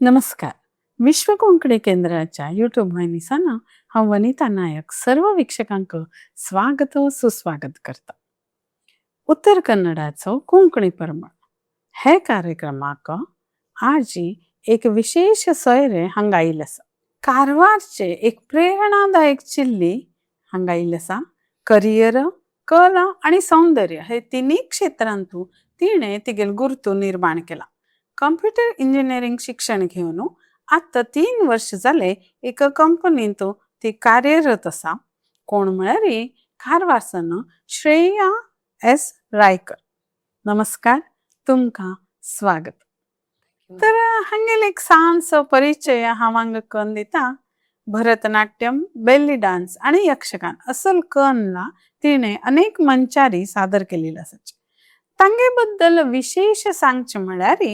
नमस्कार. विश्व कोंकणी केंद्राच्या यूट्यूब वाहिनीसाना हांव वनिता नायक सर्व वीक्षकांक स्वागत व सुस्वागत करता. उत्तर कन्नडाचो कोंकणी परमळ हे कार्यक्रमाक आजी एक विशेष सोयरे हांगा आयिल्ले आसा. कारवारचे एक प्रेरणादायक चिल्ली हांगा आयिल्ली आसा. करियर, कला आणि सौंदर्य हे तिन्ही क्षेत्रांतू तिणे तिगेल गुर्तू निर्माण केला. कंप्युटर इंजिनिअरिंग शिक्षण घेवन आता 3 वर्ष जाले एका कंपनींत ती कार्यरत असा. कोण म्हळ्यार कारवारसान श्रेया एस रायकर. नमस्कार, तुमकां स्वागत. तर हांगेल एक सानसो परिचय हांव हांगा करून दिता. भरतनाट्यम, बेली डान्स आणि यक्षगान असल कला तिणे अनेक मंचारी सादर केलेली आसा. तांगे बद्दल विशेष सांगचे म्हळ्यार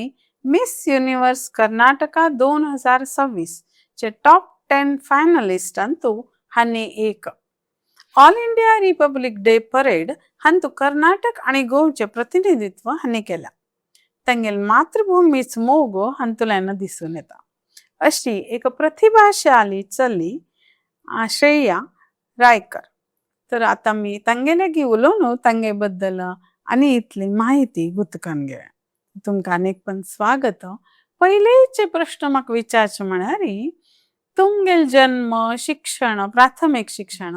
मिस युनिवर्स कर्नाटका 2026 चे टॉप 10 फायनलिस्टांतू हांणी एक. All India Republic Day parade हांतू कर्नाटक आणि गोवचे प्रतिनिधित्व हांणी केला. तांगेल मातृभूमीच मोग हांतुल्यान दिसून येता. अशी एक प्रतिभाशाली चली श्रेया रायकर. तर आता मी तांगेल्यागी उलोवन तांगे बद्दल आणि इतली माहिती गुंतकन घेऊया. तुमकां अनेक पण स्वागत. पयलेचे प्रश्न म्हाका विचारचे म्हळ्यार तुमगेल जन्म, शिक्षण, प्राथमिक शिक्षण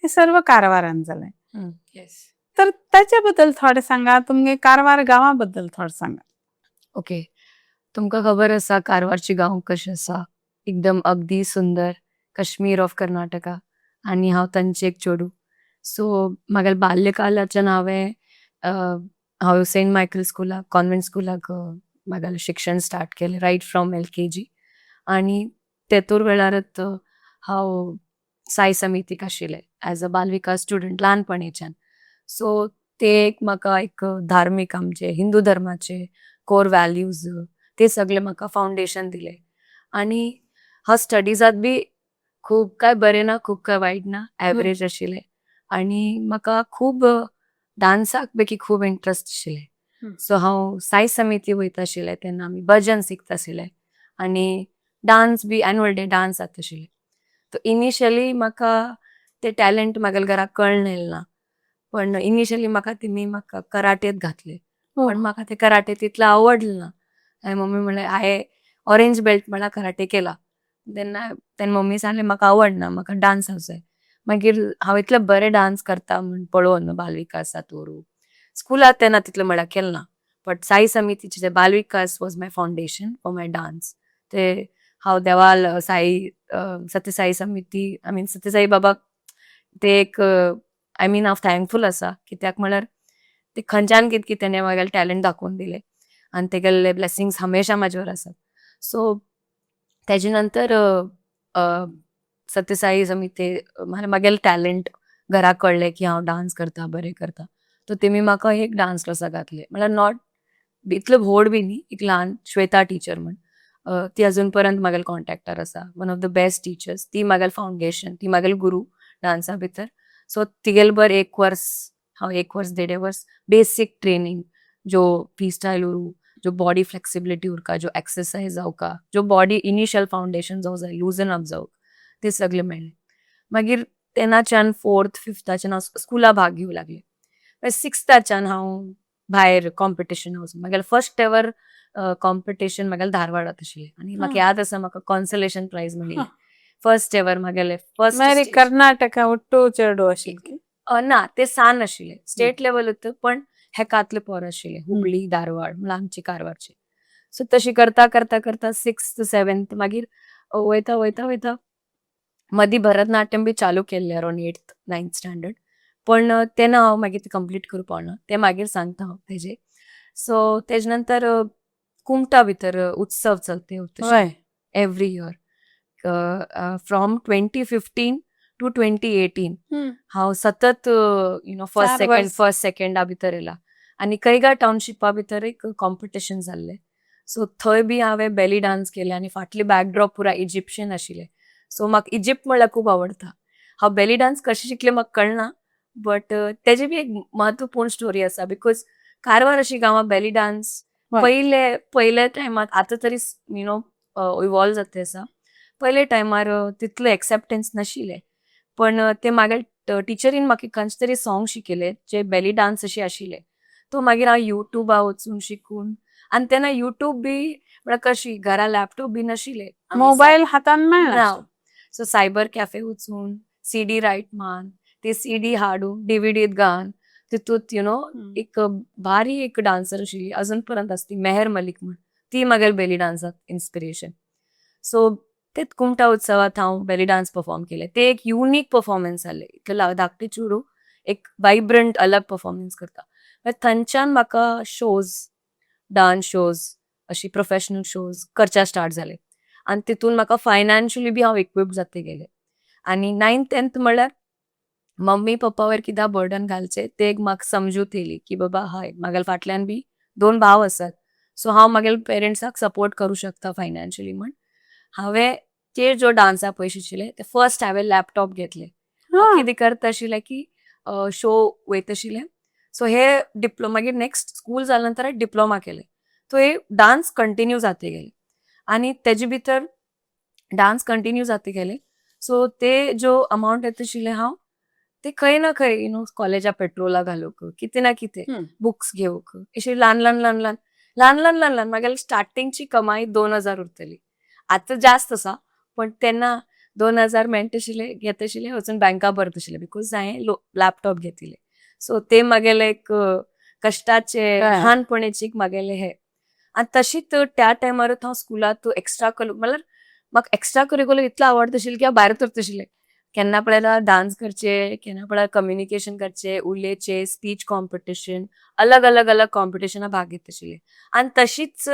हे सर्व कारवारान जालें. तर त्याच्या बद्दल थोडे सांगा. तुमगे कारवार गांवा बद्दल थोडे सांगा. ओके, तुमकां खबर आसा कारवारची गांव कशें आसा, एकदम अगदी सुंदर, काश्मीर ऑफ कर्नाटका. आणि हांव तांचे एक चेडूं. सो म्हागेल बाल्यकालाच्यान हांव सेंट मायकल स्कुलाक, कॉन्व्हेंट स्कुलाक म्हागेलें शिक्षण स्टार्ट केलें रायट फ्रॉम LKG. आणि तेतूर वेळारच हांव साई समितीक आशिल्लें ॲज अ बालविकास स्टुडंट ल्हानपणीच्यान. सो ते म्हाका एक धार्मीक आमचे हिंदू धर्माचे कोर व्हॅल्यूज ते सगळे म्हाका फावंडेशन दिले. आणि हांव स्टडीजात बी खूब काय बरें ना, खूब काय वायट ना, ॲव्हरेज आशिल्लें. आणि म्हाका खूब डान्साक पैकी खूब इंट्रस्ट आशिल्लें. सो हांव साई समिती वयता आशिल्लें तेन्ना आमी भजन शिकता आशिल्ले आणि डान्स बी एन्युअल डे डान्स जाता आशिल्ले. तो इनिशियली म्हाका ते टॅलंट म्हागेल्या घरा कळनेल ना. पण इनिशियली म्हाका कराटेत घातले. पण म्हाका ते कराटे तितलें आवडलें ना. हांवें मम्मी म्हणलें हांवें ऑरेंज बेल्ट म्हणल्यार कराटे केला. तेन्ना मम्मी सांगलें म्हाका आवडना, म्हाका डान्स जाय. मागीर हांव इतलें बरें डान्स करता म्हूण पळोवन बालविकासात व्हरूं स्कुलात तेन्ना तितलें म्हळ्यार केलें ना. बट साई समितीचे जे बालविकास was my foundation for my dance. ते हांव देवाल सत्यसाई समिती सत्यसाई बाबाक ते एक हांव थँकफूल आसा. कित्याक म्हळ्यार ते खंयच्यान कितें तेणें म्हागेलें टॅलंट दाखोवन दिलें आनी तेगेले ब्लेसिंग्स हमेशा म्हाजेवर आसात. सो तेजे नंतर सत्यसाई समिती म्हागेलें टॅलंट घरा कळ्ळें की हांव डान्स करता, बरें करता. तो तेमी म्हाका एक डान्स क्लासाक घातले. म्हळ्यार नॉट इतलें व्हड बी न्ही, एक ल्हान श्वेता टिचर म्हूण. ती अजून पर्यंत म्हागेले कॉन्टॅक्टार आसा. One of the best teachers. ती म्हागेलें फावंडेशन, ती म्हागेली गुरू डान्सा भितर. सो तिगेले बर 1 वर्स, हांव 1 वर्स 1.5 वर्स बेसीक ट्रेनिंग, ज्यो फ्री स्टायल उरूं, ज्यो बॉडी फ्लेक्सिबिलिटी उरका, ज्यो एक्सरसाइज जावका, ज्यो बॉडी इनिशियल फावंडेशन जावं जाय लूजन अप जावं, ते सगळे मेळ्ळे. मागीर तेन्नाच्यान 4th 5थाच्यान हांव स्कुला भाग घेवंक लागलें. 6थाच्यान हांव भायर कॉम्पिटिशन वचून म्हागेलें फर्स्ट एवर कॉम्पिटिशन म्हागेलें धारवाडांत आशिल्लें. आनी म्हाका याद आसा म्हाका कॉन्सोलेशन प्रायज मेळिल्लें. फर्स्ट एवर म्हागेलें फर्स्ट कर्नाटका ಒಟ್ಟು चेडू आशिल्ली. ना, ते सान आशिल्ले स्टेट लेवल पण हेकातले पोर आशिल्ले हुबळी, धारवाड म्हळ्यार आमचे कारवारचे. सो तशी करता करता करता 6th 7th मागीर वयता वयता वयता मदीं भरतनाट्यम बी चालू केल्लें अरावंड 8th 9th स्टँडर्ड. पण तेन्ना हांव मागीर ते कंप्लीट करूंक पावना. ते मागीर सांगता हांव तेजे. सो तेजे नंतर कुमटा भितर उत्सव चलते एवरी इयर. फ्रॉम 2015 टू 2018 हांव सतत फर्स्ट सेकंडा भितर येयला. आनी कैगा टाउनशिपा भितर एक कॉम्पिटिशन जाल्लें. सो थंय बी हांवें बेली डान्स केले आनी फाटली बॅकड्रॉप पुरा इजिप्शियन आशिल्लें. सो म्हाका इजिप्त म्हळ्यार खूब आवडटा. हांव बेली डान्स कशें शिकलें म्हाका कळना. बट तेजी बी एक म्हत्वपूर्ण स्टोरी आसा. बिकॉज कारवार अशी गांवां बेली डान्स पयले टायमात आतां तरी इवॉल्व जाता आसा पयले टायमार तितलें एक्सेप्टन्स नाशिल्लें पण ते मागीर टिचरीन म्हाका खंयचे तरी सॉंग शिकयले जे बेली डान्स अशे आशिल्ले तो मागीर हांव युट्यूबा वचून शिकून आनी तेन्ना युट्यूब बी म्हळ्यार कशी घरा लॅपटॉप बी नाशिल्ले मोबाईल हातान मेळना. सो सायबर कॅफे वचून सीडी रायट मान ते सीडी हाडून डीव्हीडीत घालून तितूंत एक भारी एक डान्सर आशिल्ली अजून पर्यंत आसा ती मेहर मलीक म्हण ती मागीर बेली डान्साक इन्स्पिरेशन सो ते कुमटा उत्सवात हांव बेली डान्स परफॉर्म केले ते एक युनीक परफॉर्मन्स जाले इतले धाकटे चेडूं एक वायब्रंट अलग परफॉर्मन्स करता थंयच्यान म्हाका शोज डान्स शोज अशी प्रोफेशनल शोज करच्या स्टार्ट जाले आनी तितून म्हाका फायनान्शियली बी हांव इक्विप्ड जाते गेले आनी 9th 10th म्हणल्यार मम्मी पप्पा वयर कित्याक बर्डन घालचे ते एक म्हाका समजूत येयली की बाबा हय म्हागेल्या फाटल्यान बी 2 भाव आसात सो हांव मागेल्या पेरंट्साक सपोर्ट करूं शकता फायनान्शियली म्हण हांवें ते जो डान्सा पयशे आशिल्ले ते फर्स्ट हांवें लॅपटॉप घेतले कितें करता आशिल्लें की शो वयता आशिल्लें सो हे डिप्लोमा मागीर नेक्स्ट स्कूल जाल्या नंतर डिप्लोमा केले तो हे डान्स कंटिन्यू जाते गेले आनी तेजे भितर डान्स कंटिन्यू जाते गेले सो ते जो अमावंट येता आशिल्ले हांव ते खंय ना खंय कॉलेजा पेट्रोला घालूंक कितें ना कितें बुक्स घेवंक अशी ल्हान ल्हान ल्हान ल्हान ल्हान ल्हान ल्हान ल्हान मागेली स्टार्टिंगची कमाई 2000 उरतली आतां जास्त आसा पण तेन्ना 2000 मेळटा आशिल्ले घेता आशिल्ले वचून बँका भरता आशिल्ले बिकॉज हांवें लॅपटॉप घेतिल्ले सो ते मागेले एक कश्टाचे ल्हानपणीचे मागेले हे आनी तशीच त्या टायमारूच हांव स्कुलांत एक्स्ट्रा म्हणल्यार म्हाका एक्स्ट्रा करिक्युलर इतलो आवडटा आशिल्लें की हांव भायर सरता आशिल्लें केन्ना पळयल्यार डान्स करचे केन्ना पळयल्यार कम्युनिकेशन करचे उलयचे स्पीच कॉम्पिटिशन अलग अलग अलग कॉम्पिटिशनां भाग घेता आशिल्ले आनी तशीच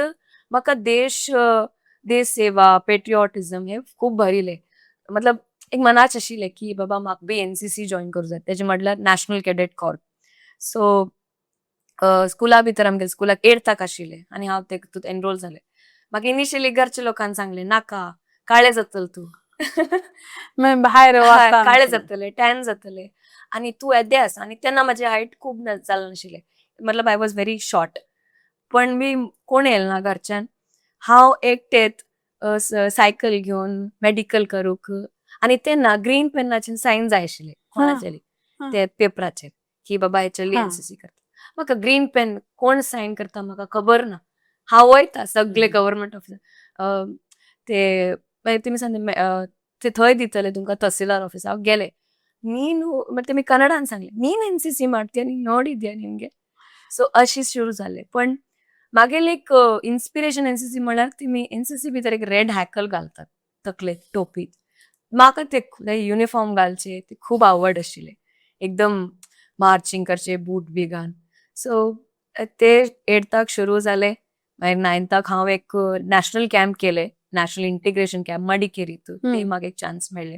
म्हाका देश सेवा पेट्रिऑटिझम हे खूब भरिल्ले मतलब एक मनाच आशिल्लें की बाबा म्हाका बी NCC जॉयन करूं जाय तेजे म्हटल्यार नॅशनल कॅडेट कॉर्प सो स्कुला भितर आमगे स्कुलाक 8th आशिल्ले आनी हांव तेतूंत एनरोल जालें म्हाका इनिशियली घरच्या लोकांनी सांगलें नाका काळें जातलें तूं भायर काळे जातले टॅन जातले आनी तूं येद्यास आनी तेन्ना म्हाजी हायट खूब जालें नाशिल्लें मतलब आय वॉज व्हेरी शॉर्ट पण मी कोण येयलें ना घरच्यान हांव एकटेत सायकल घेवन मेडिकल करूंक आनी तेन्ना ग्रीन पेनाचेर सायन जाय आशिल्ले कोणाचेरी ते पेपराचेर की बाबा हेचेर NCC करता म्हाका ग्रीन पेन कोण सायन करता म्हाका खबर ना हांव वयता सगळे गव्हर्मेंट ऑफिसार ते तुमी सांगता ते थंय दितले तुमकां तहसीलदार ऑफिस हांव गेले नीन तेमी कन्नडान सांगले नीन NCC ಮಾಡ್ತೀಯ ನೀನು ನೋಡಿದ್ಯಾ ನಿನ್ಗೆ सो अशी सुरू जाले पण मागेल एक इन्स्पिरेशन NCC म्हळ्यार तुमी NCC भितर एक रेड हॅकल घालतात तकलेक टोपीत म्हाका ते युनिफॉर्म घालचे ते खूब आवड आशिल्ले एकदम मार्चिंग करचे बूट बी घालून सो ते 8th सुरू जाले मागीर 9th हांव एक नॅशनल कॅम्प केले नॅशनल इंटिग्रेशन कॅम्प मडिकेरीत ते म्हाका एक चान्स मेळ्ळे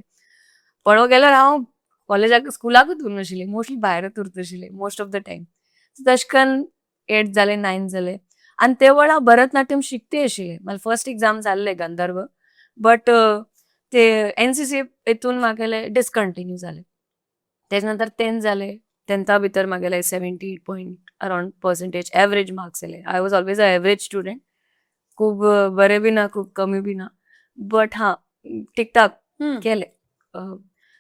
पळोवंक गेल्यार हांव कॉलेजाक स्कुलाकूच उरूं नाशिल्लें मोस्टली भायरच उरता आशिल्लें मोस्ट ऑफ द टायम तशें करून 8th जालें 9th जालें आनी ते वेळा हांव भरतनाट्यम शिकते आशिल्लें म्हाका फर्स्ट एग्जाम जाल्ले गंधर्व बट ते NCC हितून म्हागेलें डिसकंटिन्यू जालें तेजे नंतर 10th जालें 10th भितर म्हागेलें 78 point around percentage average marks येयले I was always a average student खूब बरें बी ना खूब कमी बी ना बट ठीकठाक केले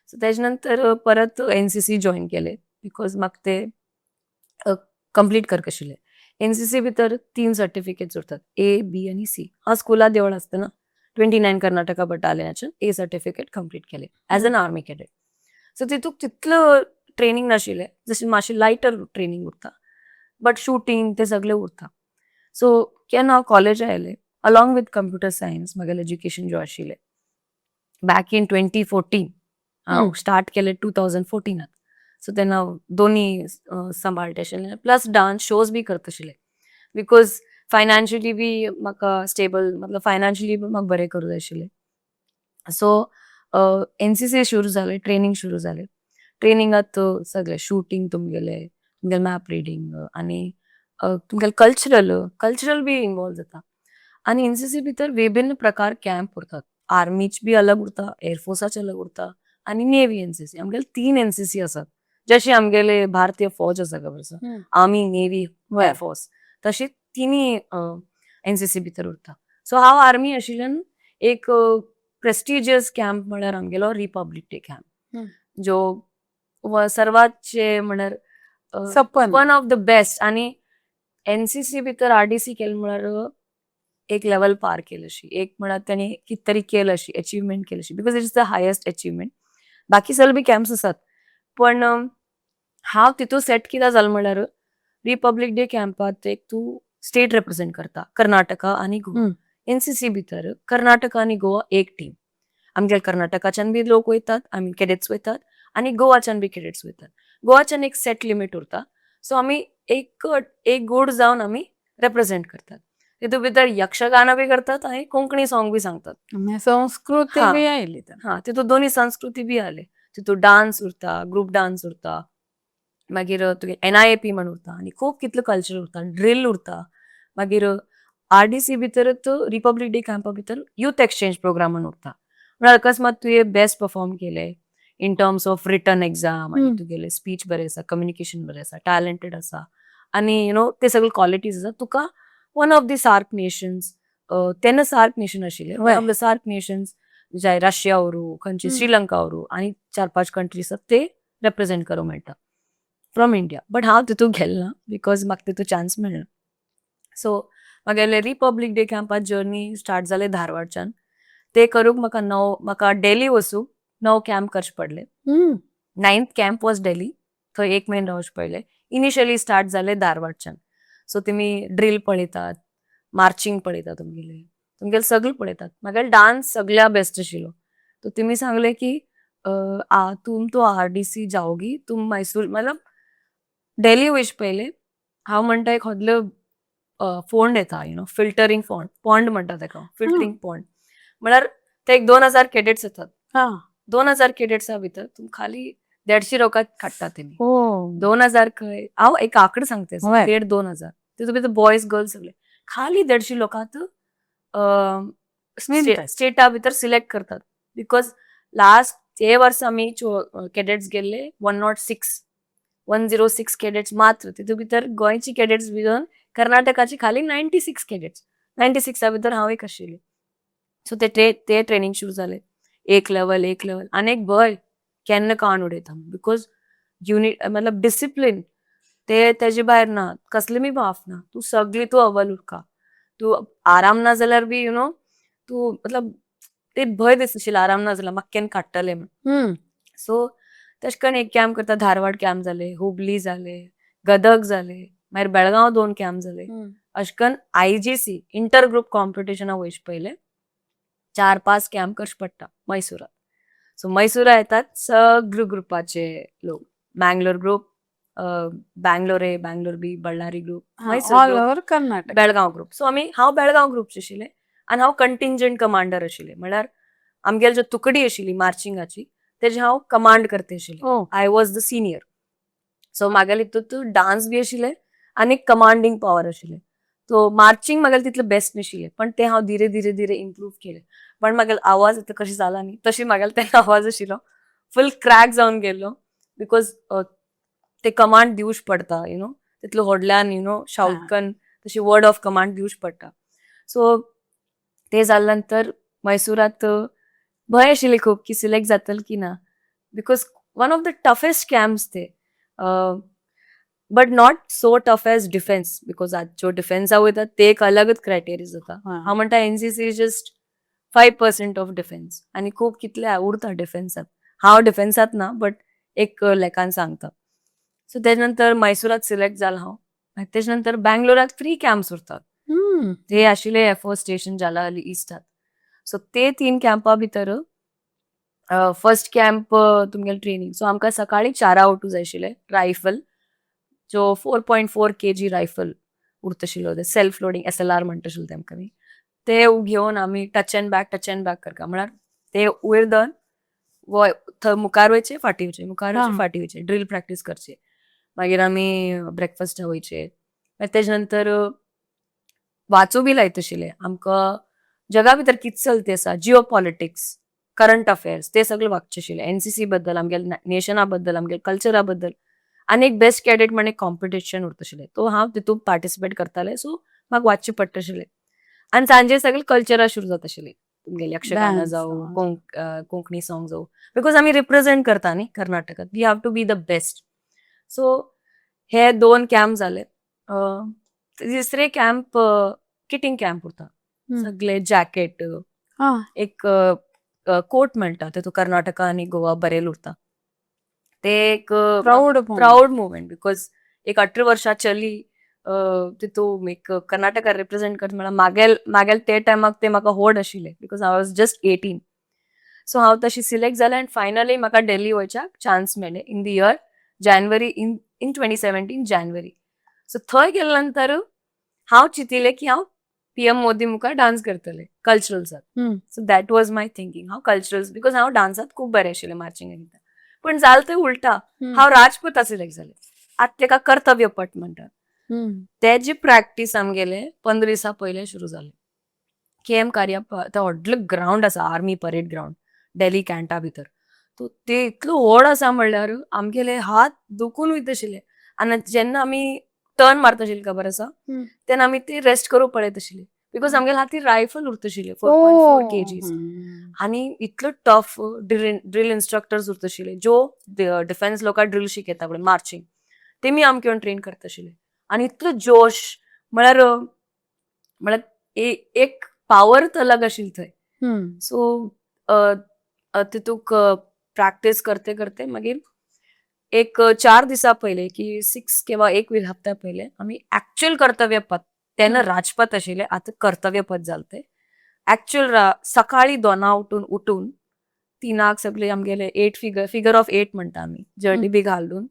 सो तेजे नंतर परत NCC जॉयन केले बिकॉज म्हाका ते कंप्लीट करक आशिल्लें NCC भितर 3 सर्टिफिकेट्स उरतात A B आनी C हांव स्कुलांत देवळा आसतना 29 कर्नाटका बटालियनाचे A सर्टिफिकेट कंप्लीट केले as an army cadet so तितूंत तितलो ट्रेनींग नाशिल्लें जशें मातशें लायटर ट्रेनींग उरता बट शूटिंग ते सगळें उरता सो केन्ना हांव कॉलेजा येयलें अलॉंग विथ कंप्युटर सायन्स म्हागेलें एज्युकेशन जें आशिल्लें बॅक इन 2014 हांव स्टार्ट केलें 2014 सो तेन्ना दोनी सांबाळटा आशिल्लें प्लस डान्स शोज बी करता आशिल्लें बिकॉज फायनान्शियली बी म्हाका स्टेबल मतलब फायनान्शियली बी म्हाका बरें करूं जाय आशिल्लें सो NCC सुरू जालें ट्रेनींग सुरू जालें ट्रेनिंगात सगळें शूटिंग तुमगेलें मॅप रिडींग आनी तुमगेलें कल्चरल बी इनवॉल्व जाता आनी NCC भितर विभिन्न प्रकार कॅम्प उरतात आर्मीच बी अलग उरता एअरफोर्साचे अलग उरता आनी नेव्ही NCC आमगेले 3 NCC आसात जशें आमगेले भारतीय फौज आसा खबर आसा आर्मी नेव्ही एअरफोर्स तशी तिनी NCC भितर उरता सो हांव आर्मी आशिल्ल्यान एक प्रेस्टिजियस कॅम्प म्हळ्यार आमगेलो रिपब्लीक डे कॅम्प, जो सर्वातचे म्हळ्यार सपन वन ऑफ द बेस्ट. आनी एनसीसी भितर आरडीसी केलें म्हळ्यार एक लेवल पार केली अशी, एक म्हळ्यार तेणी कित तरी केलं अशी, अचिव्हमेंट केली अशी, because it is the highest achievement. बाकी सगळे बी कॅम्प्स आसात, पण हांव तितून सेट कित्याक जालें म्हळ्यार रिपब्लीक डे कॅम्पात एक तूं स्टेट रिप्रेझेंट करता, कर्नाटका आनी गोवा. एनसीसी भितर कर्नाटका आनी गोवा एक टीम. आमगे कर्नाटकाच्यान बी लोक वयतात, आमी कॅडेट्स वयतात, आनी गोवाच्यान बी कॅडेट्स वयतात. गोवाच्यान एक सेट लिमीट उरता, सो आमी एक गूड जावन आमी रिप्रेझेंट करतात. तितून भितर यक्षगाना बी करतात आनी कोंकणी सॉंग बी सांगतात. संस्कृती हा. बी आयली तितून दोन्ही संस्कृती बी आले. तितून डान्स उरता, ग्रुप डान्स उरता, मागीर तुगे NIAP म्हण उरता, आनी खूब कितले कल्चर उरता, ड्रिल उरता. मागीर आरडीसी भितरच रिपब्लीक डे कॅम्पा भितर युथ एक्सचेंज प्रोग्राम म्हण उरता. म्हळ्यार अकस्मात तुवें बेस्ट परफॉर्म केले in terms of written exam, आनी तुगेले स्पीच बरें आसा, कम्युनिकेशन बरें आसा, टॅलेंटेड आसा, आनी ते सगळे क्वालिटीज आसा, तुका one of the SAARC nations, तेन्ना सार्क नेशन आशिल्ले, one of the SAARC nations, जाय रशिया वरू, खंयची श्रीलंका वरू, आनी 4-5 कंट्रीज आसात, ते रिप्रेझेंट करूंक मेळटा फ्रॉम इंडिया. बट हांव तितूंत गेलें ना, बिकॉज म्हाका तितून चान्स मेळना. सो म्हागेले रिपब्लीक डे कॅम्पात जर्नी स्टार्ट जाले धारवाडच्यान. ते करूंक म्हाका डेली वचूंक 9 कॅम्प करचे पडले. 9th कॅम्प वॉज डेली, थंय 1 म्हयनो रावचे पडले. इनिशियली स्टार्ट जाले धारवाडच्यान. सो तुमी ड्रील पळयतात, मार्चिंग पळयतात, तुमगेले सगळें पळयतात. म्हागेलो डान्स सगळ्या बेस्ट आशिल्लो. तो तुमी सांगले की तुम तो आरडीसी जाओगी, तुम मैसूर, मतलब डेली वयचे पयले हांव म्हणटा एक व्हडलो फोंड येता, फिल्टरींग पॉन्ड म्हणटा ताका, फिल्टरींग पॉन्ड. म्हळ्यार ते एक 2000 कॅडेट्स येतात. 2000 कॅडेट्सा भितर तुम खाली 150 लोकां काडटा तेमी. 2000 खंय, हांव एक आंकडो सांगता, 1,500-2,000. तितून भितर बॉयज गर्ल्स सगळे खाली 150 लोकांत स्टेटा भितर सिलेक्ट करतात. बिकॉज लास्ट हे वर्स आमी कॅडेट्स गेल्ले 106 कॅडेट्स मात्र. तितून भितर गोंयची कॅडेट्स भितर कर्नाटकाची खाली 96 कॅडेट्स. 96 भितर हांव एक आशिल्ली. सो ते ट्रेनिंग सुरू जाले. एक लेवल आनी एक भंय केन्ना कान उडयता, बिकॉज युनिट मतलब डिसिप्लीन तेजे भायर ना, कसले बी माफ ना. तूं सगळी तूं अव्वल उरका, तूं आराम ना जाल्यार बी तूं मतलब ते भंय दिसनाशिल्लो आराम ना जाल्यार म्हाका केन्ना काडटले म्हण. सो तशें करून एक कॅम्प करता, धारवाड कॅम्प जाले, हुबली जाले, गदग जाले, मागीर बेळगांव 2 कॅम्प जाले. अशें करून IGC इंटर ग्रुप कॉम्पिटिशना वयचे पयले 4-5 कॅम्प करचे पडटा मैसुरात. सो मैसुरा येतात सगळे ग्रुपाचे लोक, Bangalore group, Bangalore B, Bellary group, Mysore Karnataka, Belgaum group. So हांव बेळगांव ग्रुपचे आशिल्ले, आनी हांव कंटिंजंट कमांडर आशिल्ले. म्हळ्यार आमगेली ज्यो तुकडी आशिल्ली मार्चिंगाची, तेजे हांव कमांड करते आशिल्ले. I was the senior. So म्हागेले हितून डान्स बी आशिल्ले आनी कमांडिंग पॉवर आशिल्ले. सो मार्चिंग म्हागेलें तितलें बेस्ट नाशिल्लें, पण तें हांव धीरे धीरे इम्प्रूव केलें. पण म्हागेलो आवाज आतां कशी जाला न्ही, तशी म्हागेलो तेन्ना आवाज आशिल्लो, फूल क्रॅक जावन गेल्लो. बिकॉज ते कमांड दिवचे पडटा, तितलो व्हडल्यान शाउट करून तशी वर्ड ऑफ कमांड दिवचे पडटा. सो ते जाले नंतर मैसुरात भंय आशिल्ली खूब की सिलेक्ट जातलें की ना, because one of the toughest camps ते, but not so tough as defence, because ज्यो डिफेन्सा वयतात ते एक अलगच क्रायटेरिया जाता. हांव म्हणटा NCC is just 5% of defence, आनी खूब कितले उरता डिफेन्सात. हांव डिफेन्सात ना, बट एक लेखान सांगता. सो तेजे नंतर मैसुरात सिलेक्ट जालें हांव. तेजे नंतर बँगलोरात 3 कॅम्प्स उरतात. ते आशिल्ले एअरफोर्स स्टेशन जालाली इस्टात. सो ते 3 कॅम्पा भितर फर्स्ट कॅम्प तुमगेलें ट्रेनिंग. सो आमकां सकाळी 4 उठूंक जाय आशिल्ले. रायफल जो 4.4 kg रायफल उरतशिल्लो, ते सेल्फ लोडिंग SLR म्हणटा आशिल्लो तेमकां न्ही, ते घेवन आमी टच एंड बॅक करता. म्हळ्यार ते वयर धरून थंय मुखार वयचे, फाटीं वयचे, मुखार वयचे, फाटीं वयचे, ड्रील प्रॅक्टीस करचे. मागीर आमी ब्रेकफास्टा वयचे. मागीर तेजे नंतर वाचूं बी लायता आशिल्ले आमकां. जगा भितर कितें चलता आसा, जिओ पॉलिटिक्स, करंट अफेअर्स, ते सगळे वागचे आशिल्ले. एनसीसी बद्दल, आमगेल्या नेशना बद्दल, आमगेल्या कल्चरा बद्दल. आनी एक बेस्ट कॅडेट म्हण एक कॉम्पिटिशन उरता आशिल्लें, तो हांव तितूंत पार्टिसिपेट करतालें. सो म्हाका वाचचें पडटा आशिल्लें. आनी सांजे सगळे कल्चरा सुरू जाता आशिल्ली. तुमगेले यक्षगान Dance, जावं हा. कोंकणी सॉंग जावं बिकॉज आमी रिप्रेझेंट करता न्ही कर्नाटकात we have to be the best so हे 2 कॅम्प जाले तिसरे कॅम्प किटिंग कॅम्प उरता सगळे जॅकेट हा. एक कोट म्हणटा ते कर्नाटका आनी गोवा बरेल उरता ते एक प्राऊड मुवमेंट बिकॉज एक 18 वर्षा चली तितू एक कर्नाटका रिप्रेझेंट करता म्हळ्यार मागेल ते टायमाक ते म्हाका व्हड आशिल्ले बिकॉज हांव वॉज जस्ट 18 सो हांव तशी सिलेक्ट जालें आनी फायनली म्हाका दिल्ली वयच्याक चान्स मेळ्ळे in the year January in 2017 January so थंय गेले नंतर हांव चिंतिल्लें की हांव PM मोदी मुखार डान्स करतलें कल्चरल्सात so that was my thinking हांव कल्चरल्स बिकॉज हांव डान्सात खूब बरें आशिल्लें मार्चिंग पण जालें तें उलटा हांव राजपूता सिलेक्ट जालें आतां तेका कर्तव्य पट म्हणटात तेजी प्रॅक्टीस आमगेले 15 दिसा पयले सुरू जालें KM कार्या तो व्हडलो ग्रावंड आसा आर्मी परेड ग्रावंड डेली कॅन्टा भितर तो ते इतलो व्हड आसा म्हणल्यार आमगेले हात दुखून वयता आशिल्ले आनी जेन्ना आमी टर्न मारता आशिल्ले खबर आसा तेन्ना आमी ती रेस्ट करूंक पळयत आशिल्ले बिकॉज आमगेले हाती रायफल उरता आशिल्ले 4.4 kgs आनी इतलो टफ ड्रील इन्स्ट्रक्टर्स उरता आशिल्ले ज्यो डिफेन्स लोकांक ड्रील शिकयता पळय मार्चिंग तेमी आमकां येवन ट्रेन करता आशिल्ले आनी इतलो जोश म्हळ्यार एक पावर अलग आशिल्ली थंय सो तितूक प्रॅक्टीस करते करते मागीर एक 4 दिसा पयले की 6 किंवा 1 हप्त्या पयले आमी ऍक्च्युअल कर्तव्य पथ तेन्ना राजपथ आशिल्ले आतां कर्तव्य पथ जालें तें ऍक्च्युअल सकाळी 2 उठून 3 सगळे आमगेले 8 फिगर ऑफ 8 म्हणटा आमी जर्नी बी घालून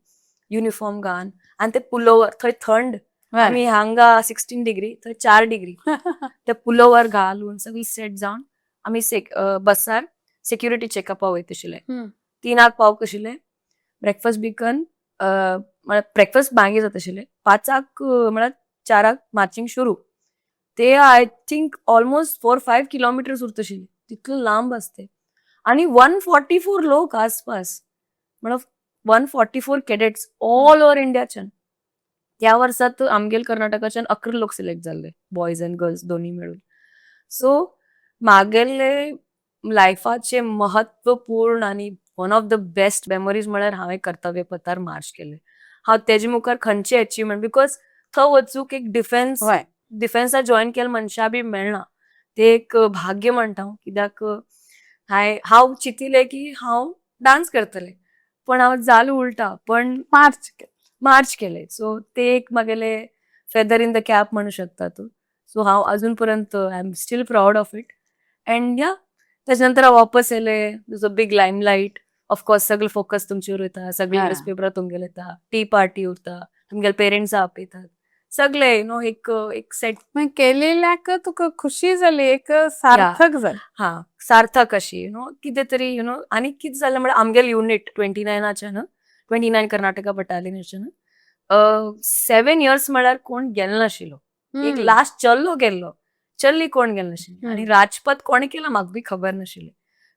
युनिफॉर्म घालून आनी ते पुलोवर थंय थंड आमी हांगा 16 डिग्री थंय 4 डिग्री ते पुलोवर घालून सगळी सेट जावन आमी बसार सेक्युरिटी चेकअपा वयता आशिल्ले 3 पावक आशिल्ले ब्रेकफास्ट बिकन ब्रेकफास्ट मागीर जाता आशिल्ले 5 म्हळ्यार 4 मार्चिंग सुरू ते आय थिंक ऑलमोस्ट 4-5 किलोमिटर्स उरता आशिल्ले तितलो लांब आसते आनी 144 लोक आसपास म्हळ्यार 144 कॅडेट्स ऑल ओव्हर इंडियाच्यान त्या वर्सात आमगेल कर्नाटकाच्यान 11 लोक सिलेक्ट जाल्ले बॉयज अँड गर्ल्स दोन्ही मेळून सो म्हागेले लायफाचे महत्वपूर्ण आनी one of the best memories म्हळ्यार हांवें कर्तव्य पथार मार्च केले हांव तेजे मुखार खंयची अचिवमेंट बिकॉज थंय वचूंक एक डिफेन्सा जॉईन केले मनशां बी मेळना ते एक भाग्य म्हणटा हांव कित्याक हांव चिंतिल्लें की हांव डान्स करतलें पण हांव जालें उलटा पण मार्च केले सो ते एक म्हगेले फेदर इन द कॅप म्हणू शकता तूं सो हांव अजून पर्यंत I am still proud of it and या त्याच्या नंतर हांव वापस येले दुसरो बिग लायमलायट ऑफकोर्स सगळे फोकस तुमचेर वयता सगळे न्यूजपेपरां तुमगेले येता टी पार्टी उरता तुमगेले पेरेंट्सां आपयतात सगळे एक सेट केलेल्याक तुका खुशी जाली एक सार्थक जाली हा सार्थक अशी कितें तरी आनी कितें जालें म्हळ्यार आमगेले युनिट 29 कर्नाटका बटालियनाच्यान 7 इयर्स म्हळ्यार कोण गेलो नाशिल्लो एक लास्ट चल्लो गेल्लो चल्ली कोण गेलो नाशिल्ली आनी राजपथ कोणे केला म्हाका बी खबर नाशिल्लें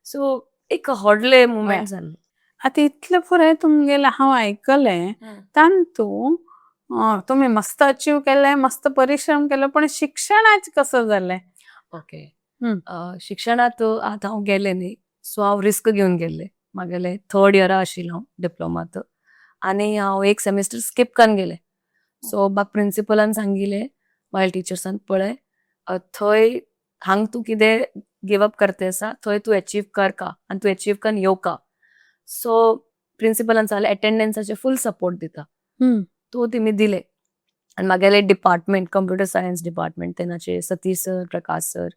सो एक व्हडले मुवमेंट जाल्ले आता इतले पुराय तुमगेले हांव आयकलें तांतू तुम्ही मस्त अचीव केलें मस्त परिश्रम केलो पण शिक्षणाचें कसं जालें ओके शिक्षणात आतां हांव गेलें न्ही सो हांव रिस्क घेवन गेल्लें म्हागेलें 3rd इयरा आशिल्लो हांव डिप्लोमात आनी हांव एक सेमिस्टर स्कीप करून गेलें सो म्हाका प्रिंसिपलान सांगिल्लें म्हाज्या टिचर्सान पळय थंय हांगा तूं कितें गिव अप करता आसा थंय तूं अचीव कर का आनी तूं अचीव करून येवका सो प्रिंसिपलान सांगलें एटेंडन्साचे फूल सपोर्ट दिता तो तेमी दिले आनी म्हागेले डिपार्टमेंट कंप्युटर सायन्स डिपार्टमेंट तेन्नाचे सतीश सर प्रकाश सर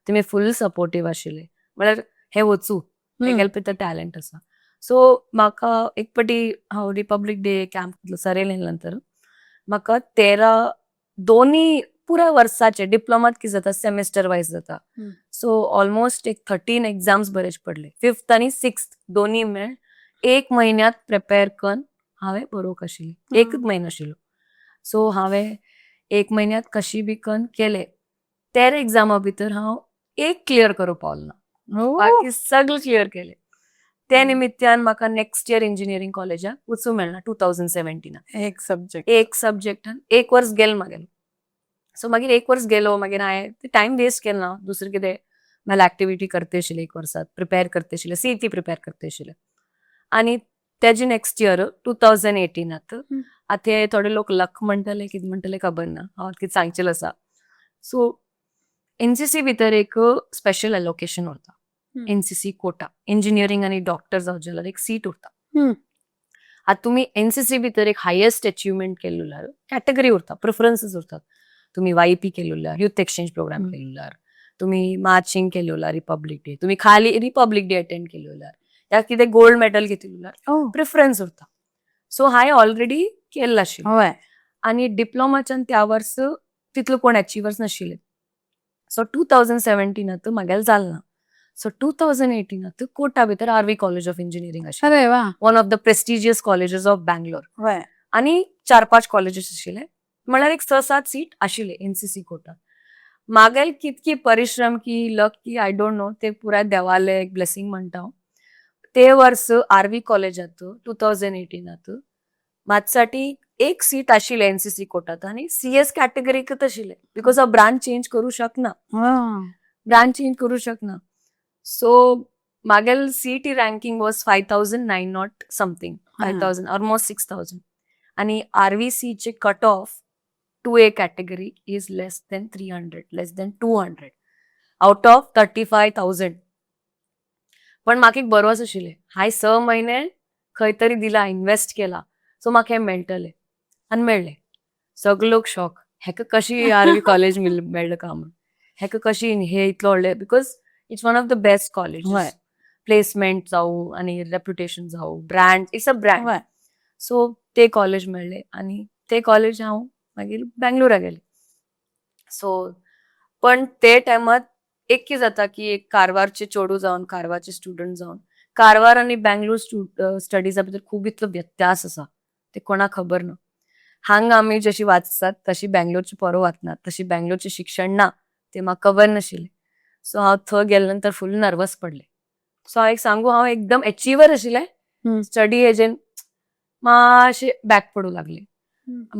तेमी फूल सपोर्टीव आशिल्ले म्हळ्यार हे वचूं तेगेले भितर टॅलंट आसा सो म्हाका एक पाटी हांव रिपब्लीक डे कॅम्प सरेले नंतर म्हाका 13 दोन्ही पुऱ्या वर्साचे डिप्लोमात कितें जाता सेमिस्टर वायज जाता सो ऑलमोस्ट एक 13 एग्जाम्स बरेच पडले 5th आनी 6th दोन्ही मेळ 1 म्हयन्यात प्रिपेर करून हांवें बरोवंक आशिल्ली 1 म्हयनो आशिल्लो सो हांवें 1 म्हयन्यात कशी बी करून केले 13 एग्जामा भितर हांव एक क्लियर करूंक पावलो ना बाकी सगळे क्लियर केले ते निमित्यान म्हाका नेक्स्ट इयर इंजिनियरींग कॉलेजाक वचूंक मेळना 2017 एक सब्जेक्टान 1 वर्स गेलें म्हागेलें सो मागीर 1 वर्स गेलो मागीर हांवें टायम वेस्ट केलो ना दुसरें कितें नाजाल्यार एक्टिविटी करता आशिल्ले एक वर्सात प्रिपेर करता आशिल्ले CET प्रिपेर करता आशिल्ले आनी तेजे नेक्स्ट इयर 2018 आतां थोडे लोक लक म्हणटले कितें म्हणटले खबर ना हांव कितें सांगचेलो आसा सो NCC भितर एक स्पेशल एलोकेशन उरता NCC कोटा इंजिनियरींग आनी डॉक्टर जावचे जाल्यार एक सीट उरता आतां तुमी NCC भितर एक हायेस्ट अचिवमेंट केल्लो जाल्यार कॅटेगरी उरता प्रिफरन्सीस उरतात तुमी YP केल्लो जाल्यार युथ एक्सचेंज प्रोग्राम केल्लो जाल्यार तुमी मार्चिंग केल्लो जाल्यार रिपब्लीक डे तुमी खाली रिपब्लीक डे अटेंड केल्लो जाल्यार त्या कितें गोल्ड मेडल घेतिल्लो जाल्यार प्रिफरन्स उरता सो हांवें ऑलरेडी केल्लो आशिल्लो आनी डिप्लोमाच्यान त्या वर्स तितलो कोण अचिवर्स नाशिल्ले सो 2017 म्हागेलें जालें ना सो 2018 कोटा भितर RV कॉलेज ऑफ इंजिनियरींग आशिल्लें अरे वा one of the prestigious colleges of Bangalore वय आनी 4-5 कॉलेजेस आशिल्ले म्हळ्यार एक 6-7 सीट आशिल्ले NCC कोटा म्हागेल कितकी परिश्रम की लक की आय डोंट नो ते पुराय देवाले एक ब्लेसिंग म्हणटा हांव ते वर्स RV कॉलेजात 2018 म्हाजेसाठी एक सीट आशिल्ले NCC कोटात आनी CS कॅटेगरीकच आशिल्ले बिकॉज हांव ब्रांच चेंज करूं शकना सो म्हागेल CET ranking was 5900 something 5000 almost 6000 आनी RVC चे cut off 2A category is less than 300 less than 200 out of 35,000 पण म्हाका एक बरोच आशिल्ले हांवें 6 म्हयने खंय तरी दिला इन्वेस्ट केला सो म्हाका हें मेळटलें आनी मेळ्ळें सगळे लोक शॉक हेका कशी RV कॉलेज मेळ्ळें का म्हूण हेका कशी हे इतलो व्हडले because it's one of the best college placement जावं आनी रेप्युटेशन जावं brand it's a brand so ते कॉलेज मेळ्ळे आनी ते कॉलेज हांव मागीर बँगलोरा गेले सो पण ते टायमात एक कितें जाता की एक कारवारचे चेडूं जावन कारवारचे स्टुडंट जावन कारवार आनी बँगलोर स्टडीजा भितर खूब इतलो व्यत्यास आसा ते कोणाक खबर ना हांगा आमी जशी वाचतात तशी बँगलोरची पोरो वाचनात तशी बँगलोरचे शिक्षण ना ते म्हाका खबर नाशिल्ले सो हांव थंय गेले नंतर फुल नर्वस पडले सो हांव एक सांगू हांव एकदम एचिवर आशिल्ले स्टडी हेजेन मातशे बॅक पडूं लागले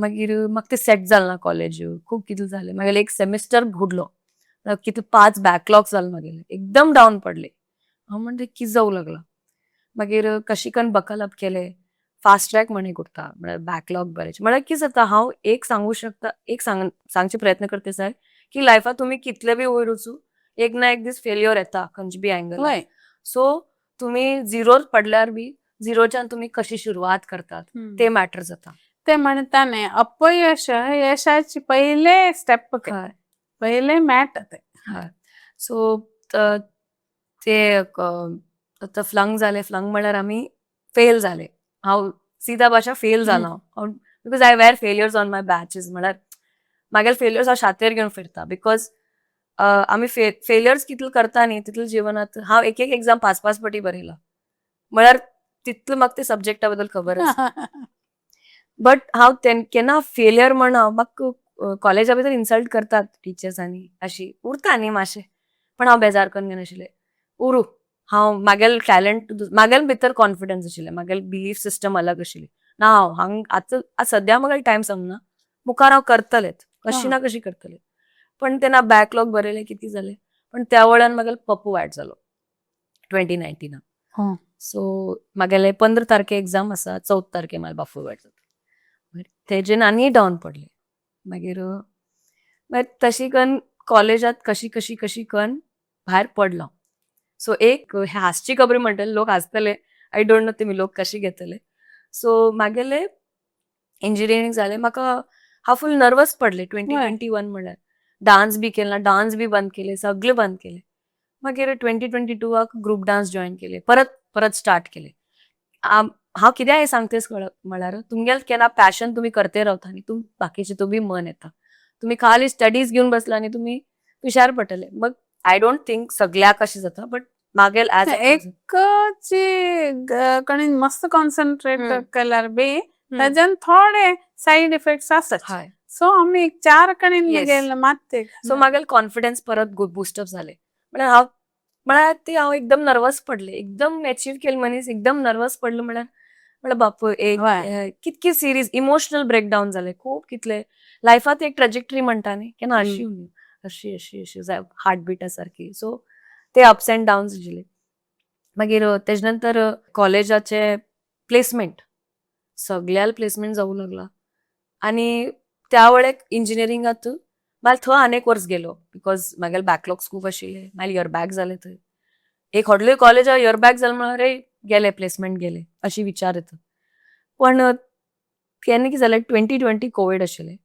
मागीर म्हाका ते सेट जालें ना कॉलेज खूब कितें जालें मागीर एक सेमिस्टर बुडलो कितें 5 बॅकलॉग जाले मागेले एकदम डावन पडले हांव म्हणटे कितें जावं लागला मागीर कशी करून बकल अप केले फास्ट ट्रॅक म्हण एक उरता म्हळ्यार बॅकलॉग बरेच म्हळ्यार कितें जाता हांव एक सांगू शकता एक सांगचे प्रयत्न करते सर की लायफात तुमी कितले बी वयर वचूं एक ना एक दीस फेल्युअर येता खंयची बी एंगल सो तुमी झिरोर पडल्यार बी झिरोच्यान तुमी कशी सुरवात करतात ते मॅटर जाता ते म्हणताने अपयश यशाची पहिले स्टेप पहिले मॅट सो ते फ्लंग जाले फ्लंग म्हळ्यार आमी फेल जाले हांव सीधा भाशा फेल जाला because I were failures on my batches म्हळ्यार मागेल फेल्युअर्स हांव छातेर घेवन फिरता बिकॉज आमी फेल्युअर्स कितले करता न्ही तितले जिवनात हांव एक एग्जाम 5 फावटी बरयला म्हळ्यार तितलो म्हाका ते सब्जेक्टा बद्दल खबर आसा बट हांव केन्ना फेल्युअर म्हण हांव म्हाका कॉलेजा भितर इन्सल्ट करतात टिचर्सांनी अशी उरता न्ही मातशें पण हांव बेजार करून घेनाशिल्लें उरू हांव मागेल टॅलंट मागेल भितर कॉन्फिडन्स आशिल्लें मागेल बिलीफ सिस्टम अलग आशिल्ली ना हांव आतां सद्या म्हाका टायम समजना मुखार हांव करतलेंच कशी ना कशी करतलें पण तेन्ना बॅकलॉग बरयलें कितें जालें पण त्या वेळान मागेल पप्पू वायट जालो 2019 सो मागेले 15 तारखे एग्जाम आसा 14 तारखे म्हाका बाफू वायट जाता तेजेन आनी डावन पडले मागीर तशी करून कॉलेजात कशी करून भायर पडलो सो एक हासची खबरी म्हणटले लोक हासतले आय डोंट नो तेमी लोक कशी घेतले सो मागेले इंजिनियरींग जालें म्हाका हांव फूल नर्वस पडले 2021 म्हळ्यार डान्स बी केला डान्स बी बंद केले सगळे बंद केले मागीर 2022 ग्रुप डान्स जॉईन केले परत स्टार्ट केले हांव कित्याक हे सांगतेस म्हळ्यार तुमगेल केन्ना पॅशन तुमी करते रावता आनी बाकीचे तुमी मन येता तुमी खाली स्टडीज घेवन बसला आनी तुमी पिशार पडटले मग आय डोंट थिंक सगळ्याक अशें जाता बट मागेल एज एक कणी मस्त कॉन्सन्ट्रेट केल्यार बी त्याच्यान थोडे साइड इफेक्ट्स आसतात सो आम्ही एक 4 कणीन गेले माते सो मागेल कॉन्फिडन्स परत बुस्टअप जाले म्हळ्यार ते हांव एकदम नर्वस पडले एकदम अचीव केले मनीस एकदम नर्वस पडलो म्हळ्यार बापू एक कितकी सिरीज इमोशनल ब्रेकडाऊन जाले खूब कितले लायफात एक ट्रॅजेक्टरी म्हणटा न्ही केन्ना अशी अशी अशी अशी हार्टबीटा सारखी सो ते अप्स अँड डाऊन्स आशिल्ले. मागीर तेजे नंतर कॉलेजाचे प्लेसमेंट सगळ्याल प्लेसमेंट जावूं लागला आनी त्या वेळेक इंजिनियरिंगात मागीर थंय आनी एक वर्स गेलो बिकॉज म्हागेले बॅकलॉग्स खूब आशिल्ले मागीर इयरबॅक जाले थंय. एक व्हडले कॉलेजा इयरबॅक जालें म्हळ्यार गेले प्लेसमेंट गेले अशी विचार येता. पण केन्ना कितें जालें 2020 कोवीड आशिल्लें.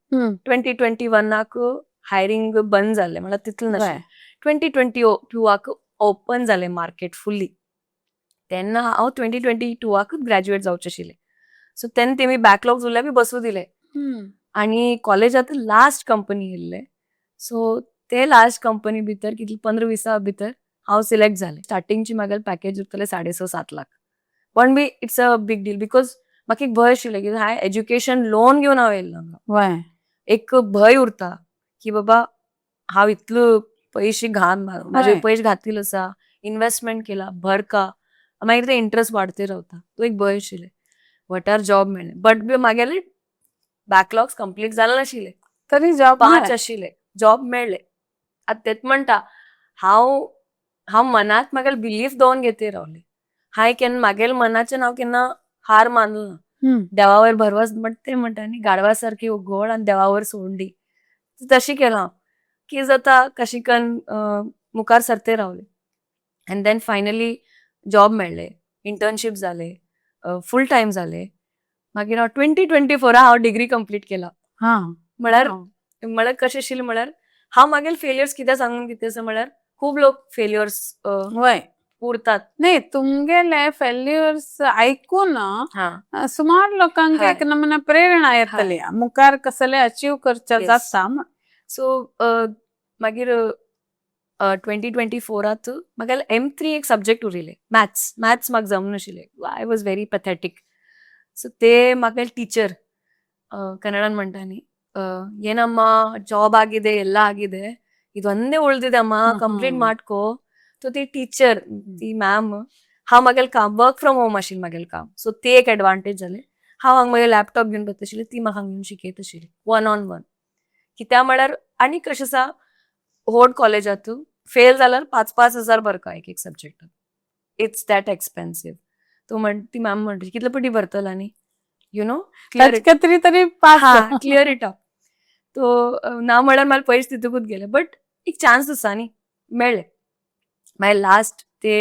2021 हायरींग बंद जाल्लें म्हळ्यार तितलें नाशिल्लें. 2022 ओपन जालें मार्केट फुल्ली. तेन्ना हांव 2022 ग्रॅज्युएट जावचें आशिल्लें. सो तेन्ना तेमी बॅकलॉग्स उरल्या बी बसूं दिले. आनी कॉलेजांत लास्ट कंपनी येयल्लें. सो ते लास्ट कंपनी भितर कितले 15-20 भितर हांव सिलेक्ट जालें. स्टार्टिंगची म्हागेलें पॅकेज उरतलें 6.5-7 लाख. पण बी it's a big deal because म्हाका एक भंय आशिल्लो की हांवें एज्युकेशन लोन घेवन हांव येयल्लो हांगा. एक भंय उरता की बाबा हांव इतलो पयशे म्हाजे पयशे घातील आसा, इन्व्हेस्टमेंट केला, भरका, मागीर ते इंट्रस्ट वाडते रावता. तो एक भंय आशिल्लें. वटार जॉब मेळ्ळें. बट बी म्हागेले बॅकलॉग्स कंप्लीट जाले नाशिल्ले. तरी जॉब 5 आशिल्ले. जॉब मेळ्ळे. आतां तेच म्हणटा हांव मनांत म्हागेले बिलीफ दवरून घेतले रावलें. हांवें केन्ना म्हागेल्या मनाच्यान हांव केन्ना हार मानलो ना. देवा वयर भरवस ते म्हणटा न्ही गाडवा सारकी घोड आनी देवा वयर सोडून दी. तशें केलां हांव. कितें जाता कशें करून मुखार सरते रावलें. आनी देन फायनली जॉब मेळ्ळे, इंटर्नशीप जाले, फूल टायम जाले. मागीर हांव 2024 हांव डिग्री कंप्लीट केला. म्हळ्यार कशें आशिल्लें म्हळ्यार हांव म्हागेले फेलियर्स कित्याक सांगून कितें आसा म्हळ्यार खूब लोक फेलियर्स उरतात. नाही तुमगेले फेल्युअर्स ऐकून सुमार लोकांक हय. एक नमुना प्रेरणा येतली मुखार कसले अचीव करचे Yes. जाता. सो मागीर 2024 म्हागेले M3 एक सब्जेक्ट उरिल्ले मॅथ्स म्हाका जमनाशिल्ले. I was very pathetic. So ते म्हागेले टीचर ಕನ್ನಡನ್ म्हणटानी ಏನಮ್ಮ ಜಾಬ್ ಆಗಿದೆ ಎಲ್ಲ ಆಗಿದೆ ಇದೊಂದೇ ಉಳ್ದಿದಮ್ಮ ಕಂಪ್ಲೀಟ್ ಮಾಡ್ಕೋ. तो ती टीचर ती मॅम हांव म्हागेलें काम वर्क फ्रॉम होम आशिल्लें म्हागेलें काम. सो ते एक एडवांटेज जालें. हांव हांगा म्हागे लॅपटॉप घेवन बसता आशिल्लें, ती म्हाका घेवन शिकयत आशिल्ली 1-on-1. कित्याक म्हळ्यार आनी कशें आसा व्हड कॉलेजांत फेल जाल्यार 5-5 हजार भरता एक सब्जेक्टाक. It's that expensive. ती मॅम म्हणटा कितले पटी भरतलानी you know clear it up. तो ना म्हळ्यार मला पयशे तितूकूच गेले. बट एक चान्स आसा न्ही मेळ्ळे. मागीर लास्ट ते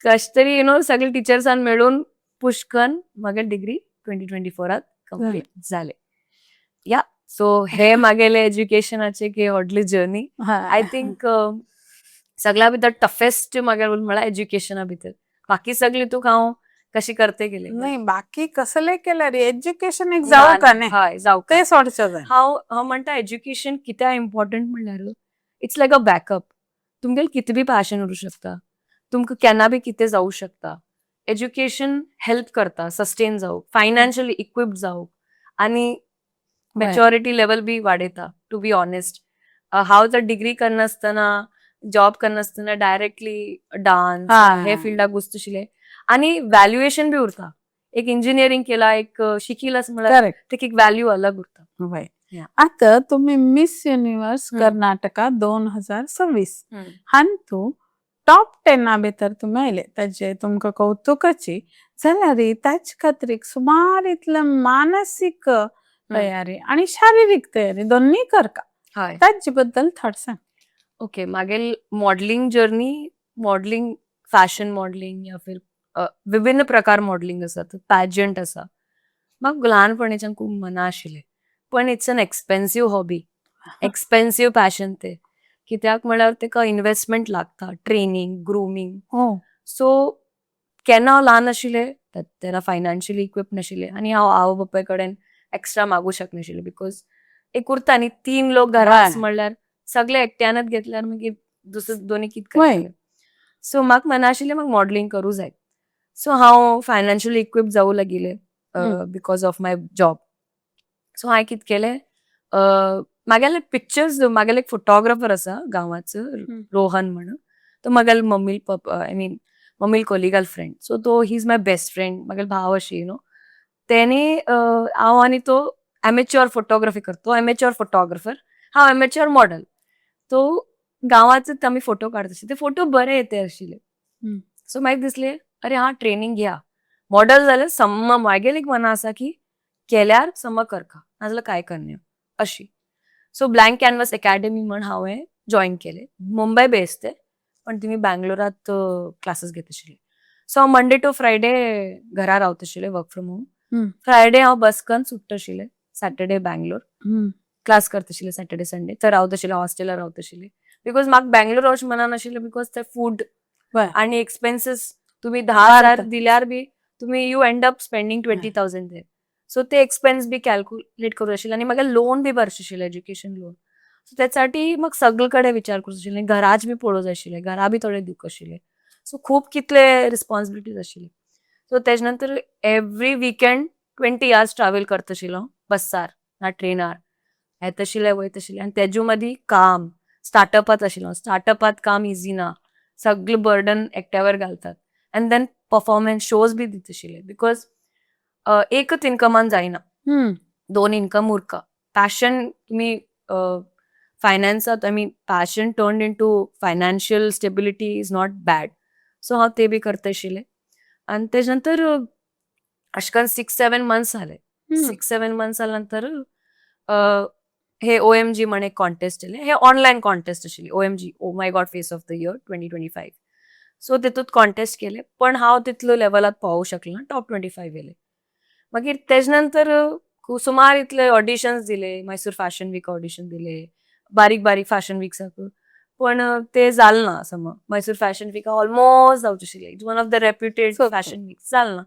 कशें तरी सगळे टिचर्सान मेळून पुश करून म्हागे डिग्री 2024 कंप्लीट जाले. या सो हे म्हागेले एज्युकेशनाचे एक व्हडली जर्नी. आय थिंक सगळ्या भितर टफेस्ट म्हागेले म्हळ्यार एज्युकेशना भितर. बाकी सगळी तुका हांव कशी करते गेले. नाही बाकी कसले केल्यार एज्युकेशन एक जावं का नाही हय जावं ते सोडचें जाय. हांव म्हणटा एज्युकेशन कित्याक इम्पॉर्टंट म्हणल्यार इट्स लायक अ बॅकअप. तुमगेलें कितें बी पॅशन उरूं शकता. तुमकां केन्ना बी कितें जावं शकता. एज्युकेशन हेल्प करता सस्टेन जावंक, फायनान्शियली इक्विप्ड जावंक आनी मॅच्युरिटी लेवल बी वाडयता. टू बी ऑनेस्ट हांव जर डिग्री करनासतना जॉब करनासतना डायरेक्टली डान्स हे फिल्डाक घुसता आशिल्लें आनी व्हॅल्युएशन बी उरता. एक इंजिनियरिंग केला एक शिकिलास म्हळ्यार तेका एक व्हॅल्यू अलग उरता. आता तुम्ही मिस युनिवर्स कर्नाटका 2026 हांतू टॉप 10 भितर तुम्ही आयले ताचे तुमकां कौतुकाची जाल्यार ताचे खातीर सुमार इतलें मानसीक तयारी आणि शारीरिक तयारी दोन्ही करता. ताचे बद्दल थोडं सांग. ओके म्हागेली modelling journey modelling fashion modelling या फिर विभिन्न प्रकार मॉडलिंग आसा पॅजंट आसा म्हाका ल्हानपणीच्यान खूब मना आशिल्लें. पण it's an expensive hobby expensive passion ते कित्याक म्हळ्यार तेका इन्व्हेस्टमेंट लागता ट्रेनिंग ग्रुमींग. सो केन्ना हांव ल्हान आशिल्लें तेन्ना फायनान्शियली इक्विप नाशिल्लें आनी हांव आवय बापाय कडेन एक्स्ट्रा मागूं शकनाशिल्लें बिकॉज एक उरता न्ही 3 लोक घरांत म्हणल्यार सगळे एकट्यानच घेतल्यार मागीर दुसरे दोनी कितें करतले. सो म्हाका मना आशिल्लें म्हाका मॉडलिंग करूं जाय. सो हांव फायनान्शियली इक्विप जावूं लागिल्लें because of my job. So हांवें कितें केलें म्हागेले पिक्चर्स म्हागेले एक फोटोग्राफर आसा गांवाचो रोहन म्हणून तो म्हागेले mummy papa I mean mummy कोलिगल फ्रेंड. सो तो he is my best friend म्हागेलो भाव अशी तेणी हांव आनी तो एमेच्युअर फोटोग्राफी करता. तो एमेच्युअर फोटोग्राफर हांव एमेच्युअर मॉडल. तो गांवाचे आम्ही फोटो काढत आशिल्ले ते फोटो बरे येते आशिल्ले हम्म. सो म्हाका दिसले अरे हां ट्रेनिंग घ्या मॉडल जाल्यार सम्म म्हागेलें एक मना आसा की केल्यार सम्म करता नाजाल्यार काय करना अशी सो ब्लँक कॅनवस अकॅडमी म्हण हांवें जॉईन केले मुंबय बेस्ड ते पण तुम्ही बँगलोरात क्लासेस घेत आशिल्ले सो हांव मंडे टू फ्रायडे घरा रावता आशिल्ले वर्क फ्रॉम होम हम्म. फ्रायडे हांव बसकन सुट्टा आशिल्ले सॅटर्डे बँगलोर हम्म. क्लास करता आशिल्ले सॅटर्डे संडे थंय रावता आशिल्ले हॉस्टेलार रावता आशिल्ले बिकॉज म्हाका बँगलोर वच मना नाशिल्लें बिकॉज ते फूड बर. आणि एक्सपेन्सीस तुम्ही 10,000 वाढतात. दिल्यार बी तुम्ही you end up spending 20,000 there so ते एक्सपेन्स बी कॅल्क्युलेट करूं आशिल्ले आनी म्हाका लोन बी भरचें आशिल्लें एज्युकेशन लोन सो त्यासाठी म्हाका सगळे कडेन विचार करूं आशिल्ले घराच बी पळोवंक जाय आशिल्ले घरा बी थोडे दिवंक आशिल्ले सो खूब कितले रिस्पॉन्सिबिलिटीज आशिल्ली सो तेजे नंतर एवरी विकेंड 20 hours ट्रॅव्हल करता आशिल्लो बसार ना ट्रेनार येता आशिल्ले वयता आशिल्ले आनी तेजे मदीं काम स्टार्टअपात आशिल्लो स्टार्टअपात काम इजी ना सगळें बर्डन एकट्यावर घालतात अँड देन परफॉर्मन्स शोज बी दिता आशिल्ले बिकॉज एकच इन्कमान जायना हम्म. 2 इन्कम उरका पॅशन तुम्ही फायनान्सात passion turn into financial stability is not bad so हांव ते बी करता आशिल्ले आनी तेजे नंतर अशें करून 6-7 months जाले हम्म. 6-7 months जाल्या नंतर हे OMG म्हण एक कॉन्टेस्ट येयलें हे ऑनलायन कॉन्टेस्ट आशिल्ली OMG oh my God face of the year 2025 so तितूंत कॉन्टेस्ट केले पण हांव तितलो लेवलात पावूंक शकलें ना टॉप 25 येयले मागीर तेजे नंतर सुमार इतले ऑडिशन्स दिले मैसूर फॅशन वीक ऑडिशन दिले बारीक बारीक फॅशन वीक्साक पण ते जालें ना समज मैसूर फॅशन वीक ऑलमोस्ट जावचें आशिल्लें it's one of the reputed Okay. Fashion week जालें ना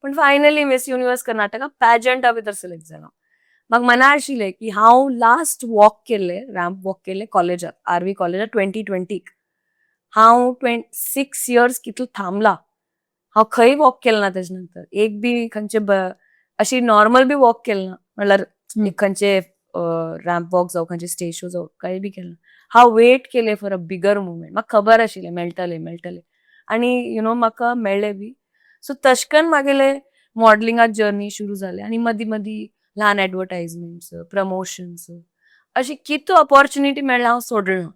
पण फायनली मिस युनिवर्स कर्नाटका पॅजंटा भितर सिलेक्ट जालो म्हाका मना आशिल्लें की हांव लास्ट वॉक केल्ले रॅम्प वॉक केल्ले कॉलेजात RV कॉलेजात 2020 हांव 6 years कितलो थांबला हांव खंय वॉक केलें ना तेजे नंतर एक बी खंयचे अशी नॉर्मल बी वॉक केलें ना म्हणल्यार एक खंयचे रॅम्प वॉक जावं खंयचे स्टेज शो जावं काही बी केलें ना हांव वेट केले फॉर अ बिगर मुवमेंट म्हाका खबर आशिल्लें मेळटले आनी म्हाका मेळ्ळे बी सो तशकन म्हागेलें मॉडलिंगात जर्नी सुरू जालें आनी मदीं मदीं ल्हान एडवर्टायजमेंट्स प्रमोशन्स अशी कितू ऑपॉर्च्युनिटी मेळ्ळ्या हांव सोडलें ना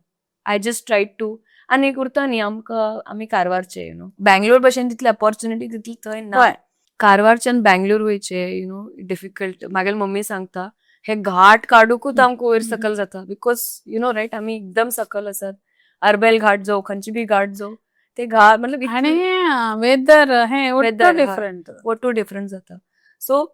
आय जस्ट ट्रायड टू आनी एक उरता न्ही आमी कारवारचे बँगलोर भशेन तितली ऑपॉर्च्युनिटी तितली थंय ना होय. कारवारच्यान बँगलोर वयचे डिफिकल्ट म्हागेली मम्मी सांगता हे घाट काडूकूच आमकां वयर सकल जाता बिकॉज रायट आमी एकदम सकल आसात अर्बेल घाट जावं खंयची बी घाट जावं ते घाट मतलब आणि वेदर हे Weather, हा. डिफरंट टू डिफरंट जाता सो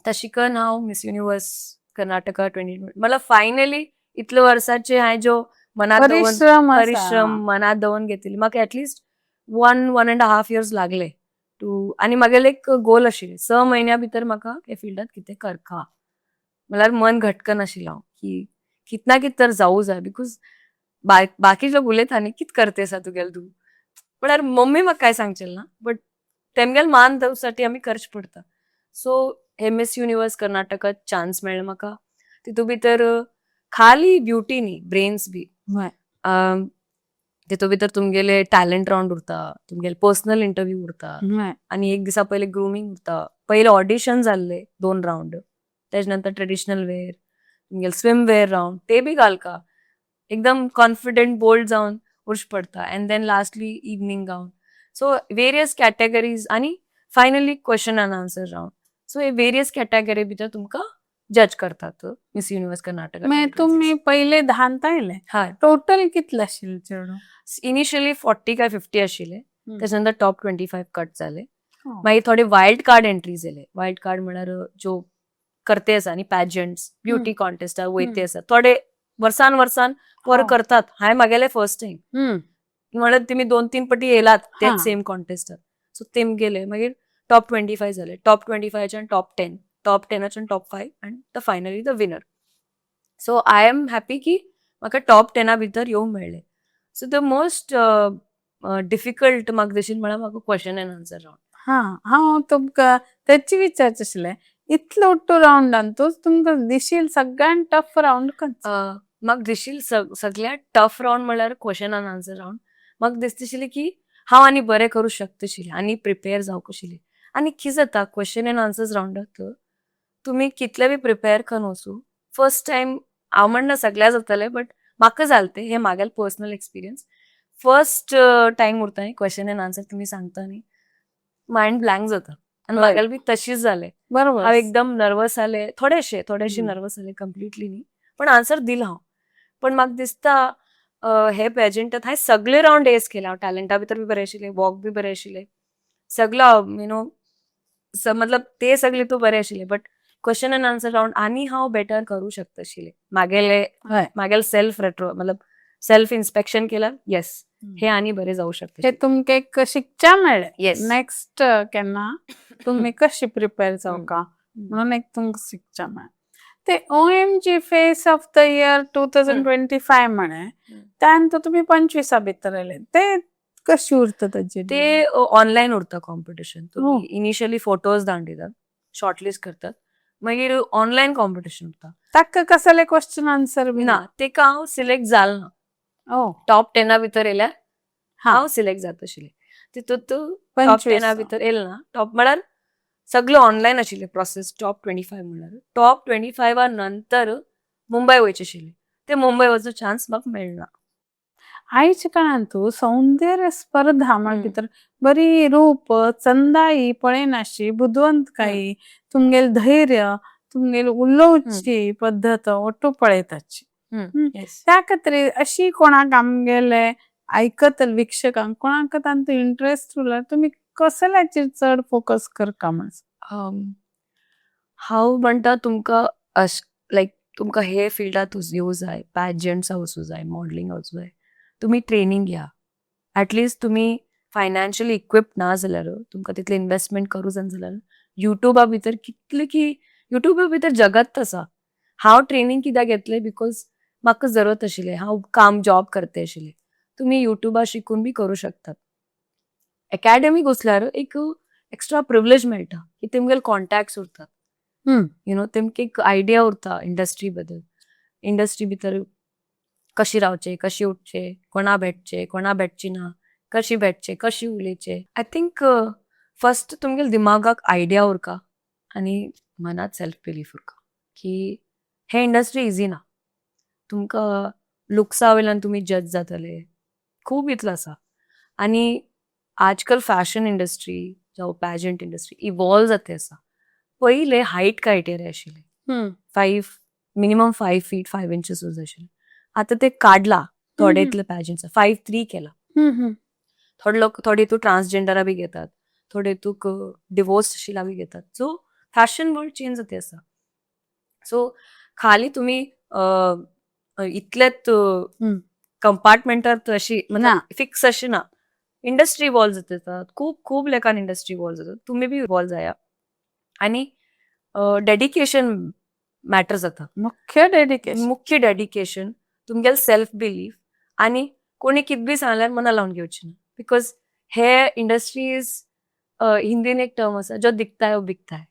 तशिकन हांव मिस युनिवर्स कर्नाटका 2020 मला फायनली इतले वर्साचे हांवें ज्यो मनात परिश्रम मनात दवरून घेतली म्हाका एटलिस्ट 1.5 years लागले टू आनी म्हागेलें एक गोल आशिल्लें 6 म्हयन्या भितर म्हाका हे फिल्डात कितें करता म्हणल्यार मन घटकन आशिल्लें हांव की कित ना कित तर जावूं जाय बिकॉज बाकीचे लोक उलयता न्ही कित करतेस तुगेल तूं म्हळ्यार मम्मी म्हाका काय सांगचेल ना बट तेमगेल मान दवरसाठी आमी करचें पडटा सो हे मिस युनिवर्स कर्नाटकात चान्स मेळ्ळे म्हाका तितू भितर खाली ब्युटी न्ही ब्रेन्स बी तितू भितर तुमगेले टॅलंट राउंड उरता तुमगेले पर्सनल इंटरव्यू उरता आनी एक दिसा पयले ग्रुमींग उरता पयले ऑडिशन जाल्ले 2 राउंड तेजे नंतर ट्रेडिशनल वेअर तुमगेले स्विम वेअर राउंड ते बी घालका एकदम कॉन्फिडंट बोल्ड जावन उरच पडता and then lastly evening gown so various categories आनी finally question and answer round so हे वेरियस कॅटेगरी भितर तुमकां जज करतात मिस युनिवर्स कर्नाटका तुम्ही पहिले धांत आयले हय टोटल कितले आशिल्ले चेडूं इनिशियली 40 काय 50 आशिल्ले तेजे नंतर टॉप 25 कट जाले हो. मागीर थोडे वायल्ड कार्ड एंट्रीज येले वायल्ड कार्ड म्हळ्यार ज्यो करते आसा न्ही पॅजंट्स ब्युटी कॉन्टेस्टार वयते आसा थोडे वर्सान वर हो. करतात हांवें म्हागेलें फर्स्ट टाइम म्हळ्यार तुमी 2-3 पटी येयलात हा. तेच सेम कॉन्टेस्टार सो तेम गेले मागीर टॉप 25 जाले टॉप 25च्यान टॉप 10 टॉप 10च्यान top 5 and the finally the winner so I am happy की म्हाका टॉप 10 भितर येवंक मेळ्ळे सो द मोस्ट डिफिकल्ट म्हाका दिशिल्लें म्हळ्यार म्हाका क्वेश्चन एंड आन्सर राउंड हांव तुमकां तेची विचारचें आशिल्लें इतलो टू राउंडांतूच तुमकां दिशील सगळ्यान टफ राउंड म्हाका दिशील सगळ्यात टफ राउंड म्हळ्यार क्वेश्चन एंड आन्सर राउंड म्हाका दिसताशिल्लें की हांव आनी बरें करूं शकताशिल्लें आनी प्रिपेर जावंक आशिल्लें आनी कितें जाता क्वेश्चन एंड आन्सर्स राउंडाक तुमी कितले बी प्रिपेर करून वचूं फर्स्ट टायम हांव म्हणना सगळ्या जातालें बट म्हाका जालते हे म्हागेल पर्सनल एक्सपिरियन्स फर्स्ट टायम उरता न्ही क्वेश्चन एंड आन्सर तुमी सांगता न्ही मायंड ब्लँक जाता आनी Right. म्हागेल बी तशीच जाले बरोबर हांव एकदम नर्वस जाले थोडेशे हम्म. नर्वस जाले कम्प्लिटली न्ही पण आन्सर दिला हांव पण म्हाका दिसता हे पेजंटात हांवें सगळे रावंड एस केले हांव टॅलंटा भितर बी बरें आशिल्लें वॉक बी बरें आशिल्लें सगळं यु नो मतलब ते सगळे तू बरें आशिल्ले but question and answer round आनी हांव बेटर करूं शकता आशिल्लें मागेले सेल्फ रेट्रो मतलब सेल्फ इन्स्पेक्शन केल्यार येस हे आनी बरें जावं शकता हे तुमका एक शिकच्या मेळ्ळे Yes. नेक्स्ट केन्ना तुम्ही कशी प्रिपेअर जावका म्हणून एक तुमकां शिकच्या मेळ्ळे ते OMG face of the year 2025 म्हणे त्यानंतर तुम्ही 25 भितर आयले ते कशी उरता ताची ते ऑनलाईन उरता कॉम्पिटिशन तुम्ही इनिशियली फोटोज धाडटात शॉर्टलिस्ट करतात मागीर ऑनलाईन कॉम्पिटिशन उरता ताका कसले क्वेश्चन आन्सर बी ना तेका हांव सिलेक्ट जाल ना ओ टॉप 10 भितर येयल्यार हा. हांव सिलेक्ट जाता आशिल्लें तितूंत टॉप 25 10 भितर येयलें ना टॉप म्हळ्यार सगळें ऑनलायन आशिल्लें प्रोसेस टॉप 25 म्हळ्यार टॉप 25 नंतर मुंबय वयचें आशिल्लें ते मुंबय वचो चान्स म्हाका मेळना आयच्या काळांतू सौंदर्य स्पर्धा म्हण भितर बरी रूप चंदाई पळयनाशी बुदवंतकाई तुमगेल धैर्य तुमगेल उलोवची पद्धत ओटू पळयताची येस त्या खातीर अशी कोणाक आमगेले आयकत विक्षकांक कोणाक तांचो इंटरेस्ट उरल्यार तुमी कसल्याचेर चड फोकस करता म्हणून हांव म्हणटा तुमकां लायक तुमकां हे फिल्डांत येवं जाय पॅजंट्सां वचूं जाय मॉडलिंग वचूं जाय तुमी ट्रेनींग घ्या ऍटलिस्ट तुमी फायनान्शियली इक्विप्ड ना जाल्यार तुमकां तितलें इन्वेस्टमेंट करूं जाय जाल्यार युट्यूबा भितर कितले की युट्यूबा भितर जगत आसा हांव ट्रेनींग कित्याक घेतलें बिकॉज म्हाका जरूरत आशिल्लें हांव जॉब करते आशिल्लें तुमी युट्यूबा शिकून बी करूं शकतात एकाडेमीक वचल्यार एक एक्स्ट्रा प्रिविलेज मेळटा की तुमगेले कॉन्टॅक्ट्स उरतात यु नो तेमकां एक आयडिया उरता इंडस्ट्री बद्दल इंडस्ट्री भितर कशी रावचे कशी उठचे कोणा भेटचे कोणा भेटची ना कशी भेटचे कशी उलयचे आय थिंक फर्स्ट तुमगेले दिमागाक आयडिया उरका आनी मनात सेल्फ बिलीफ उरका की हे इंडस्ट्री इजी ना तुमकां लुक्सा वयल्यान तुमी जज जातले खूब इतलो आसा आनी आजकाल फॅशन इंडस्ट्री जावं पॅजंट इंडस्ट्री इवॉल्व जाते आसा पयले हायट क्रायटेरिया आशिल्ले मिनिमम 5 feet 5 inches जाय आशिल्ले आतां ते काडला थोडे इतले पॅजंट्स 5'3" केला थोडे तू ट्रान्सजेंडरा बी घेतात थोडे तुक डिवोर्स आशिल्ला बी घेतात सो फॅशन वर्ल्ड चेंज जाते आसा सो खाली तुमी इतलेच कंपार्टमेंटात अशी फिक्स अशी ना इंडस्ट्री इवॉल्व जातात खूब खूब लेखान इंडस्ट्री इवॉल्व जातात तुमी बी इवॉल्व जाया आनी डेडिकेशन मॅटर जाता मुख्य डेडिकेशन तुमगेल सेल्फ बिलीफ आनी कोणी कित बी सांगल्यार मना लावन घेवची ना बिकॉज हे इंडस्ट्रीज हिंदीन एक टर्म आसा जो दिखता है वो बिकता है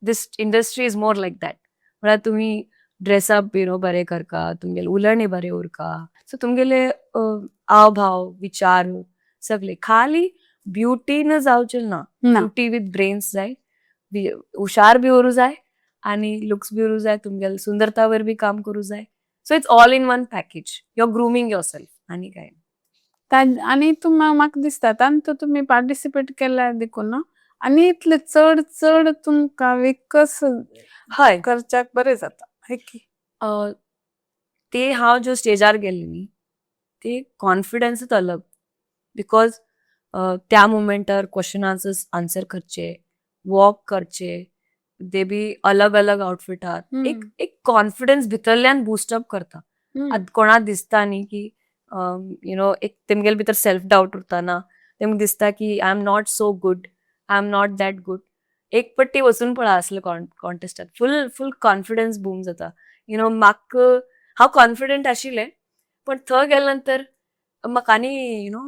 this industry is more like that म्हळ्यार तुमी ड्रेसअप यु नो बरें करका तुमगेले उलर्णी बरें उरका सो तुमगेले हावभाव विचार सगळे खाली ब्युटीन जावचे ना ब्युटी विथ ब्रेन्स जाय हुशार बी उरूं जाय आनी लुक्स बी उरूं जाय तुमगेले सुंदरता वयर बी काम करूं जाय so it's all in one package your grooming your self आनी काय आनी म्हाका दिसता तांतूं तुमी पार्टिसिपेट केल्यार देखून आनी इतले चड चड तुमकां विकस हय करच्याक बरें जाता ते हांव ज्यो स्टेजार गेल्ली न्ही ते कॉन्फिडन्सूच अलग बिकॉज त्या मुमेंटार क्वेश्चन आन्सर करचे वॉक करचे ते बी अलग अलग आउटफिटार एक कॉन्फिडन्स भितरल्यान बुस्टअप करता आतां कोणाक दिसता न्ही की यु नो एक तेमगेले भितर सेल्फ डावट उरता ना तेमकां दिसता की I am not so good I am not that good एक पट्टी वचून पळय आसले कॉन्टेस्टात फूल कॉन्फिडन्स बूम जाता यु नो म्हाका हांव कॉन्फिडंट आशिल्लें पण थंय गेले नंतर म्हाका आनी यु नो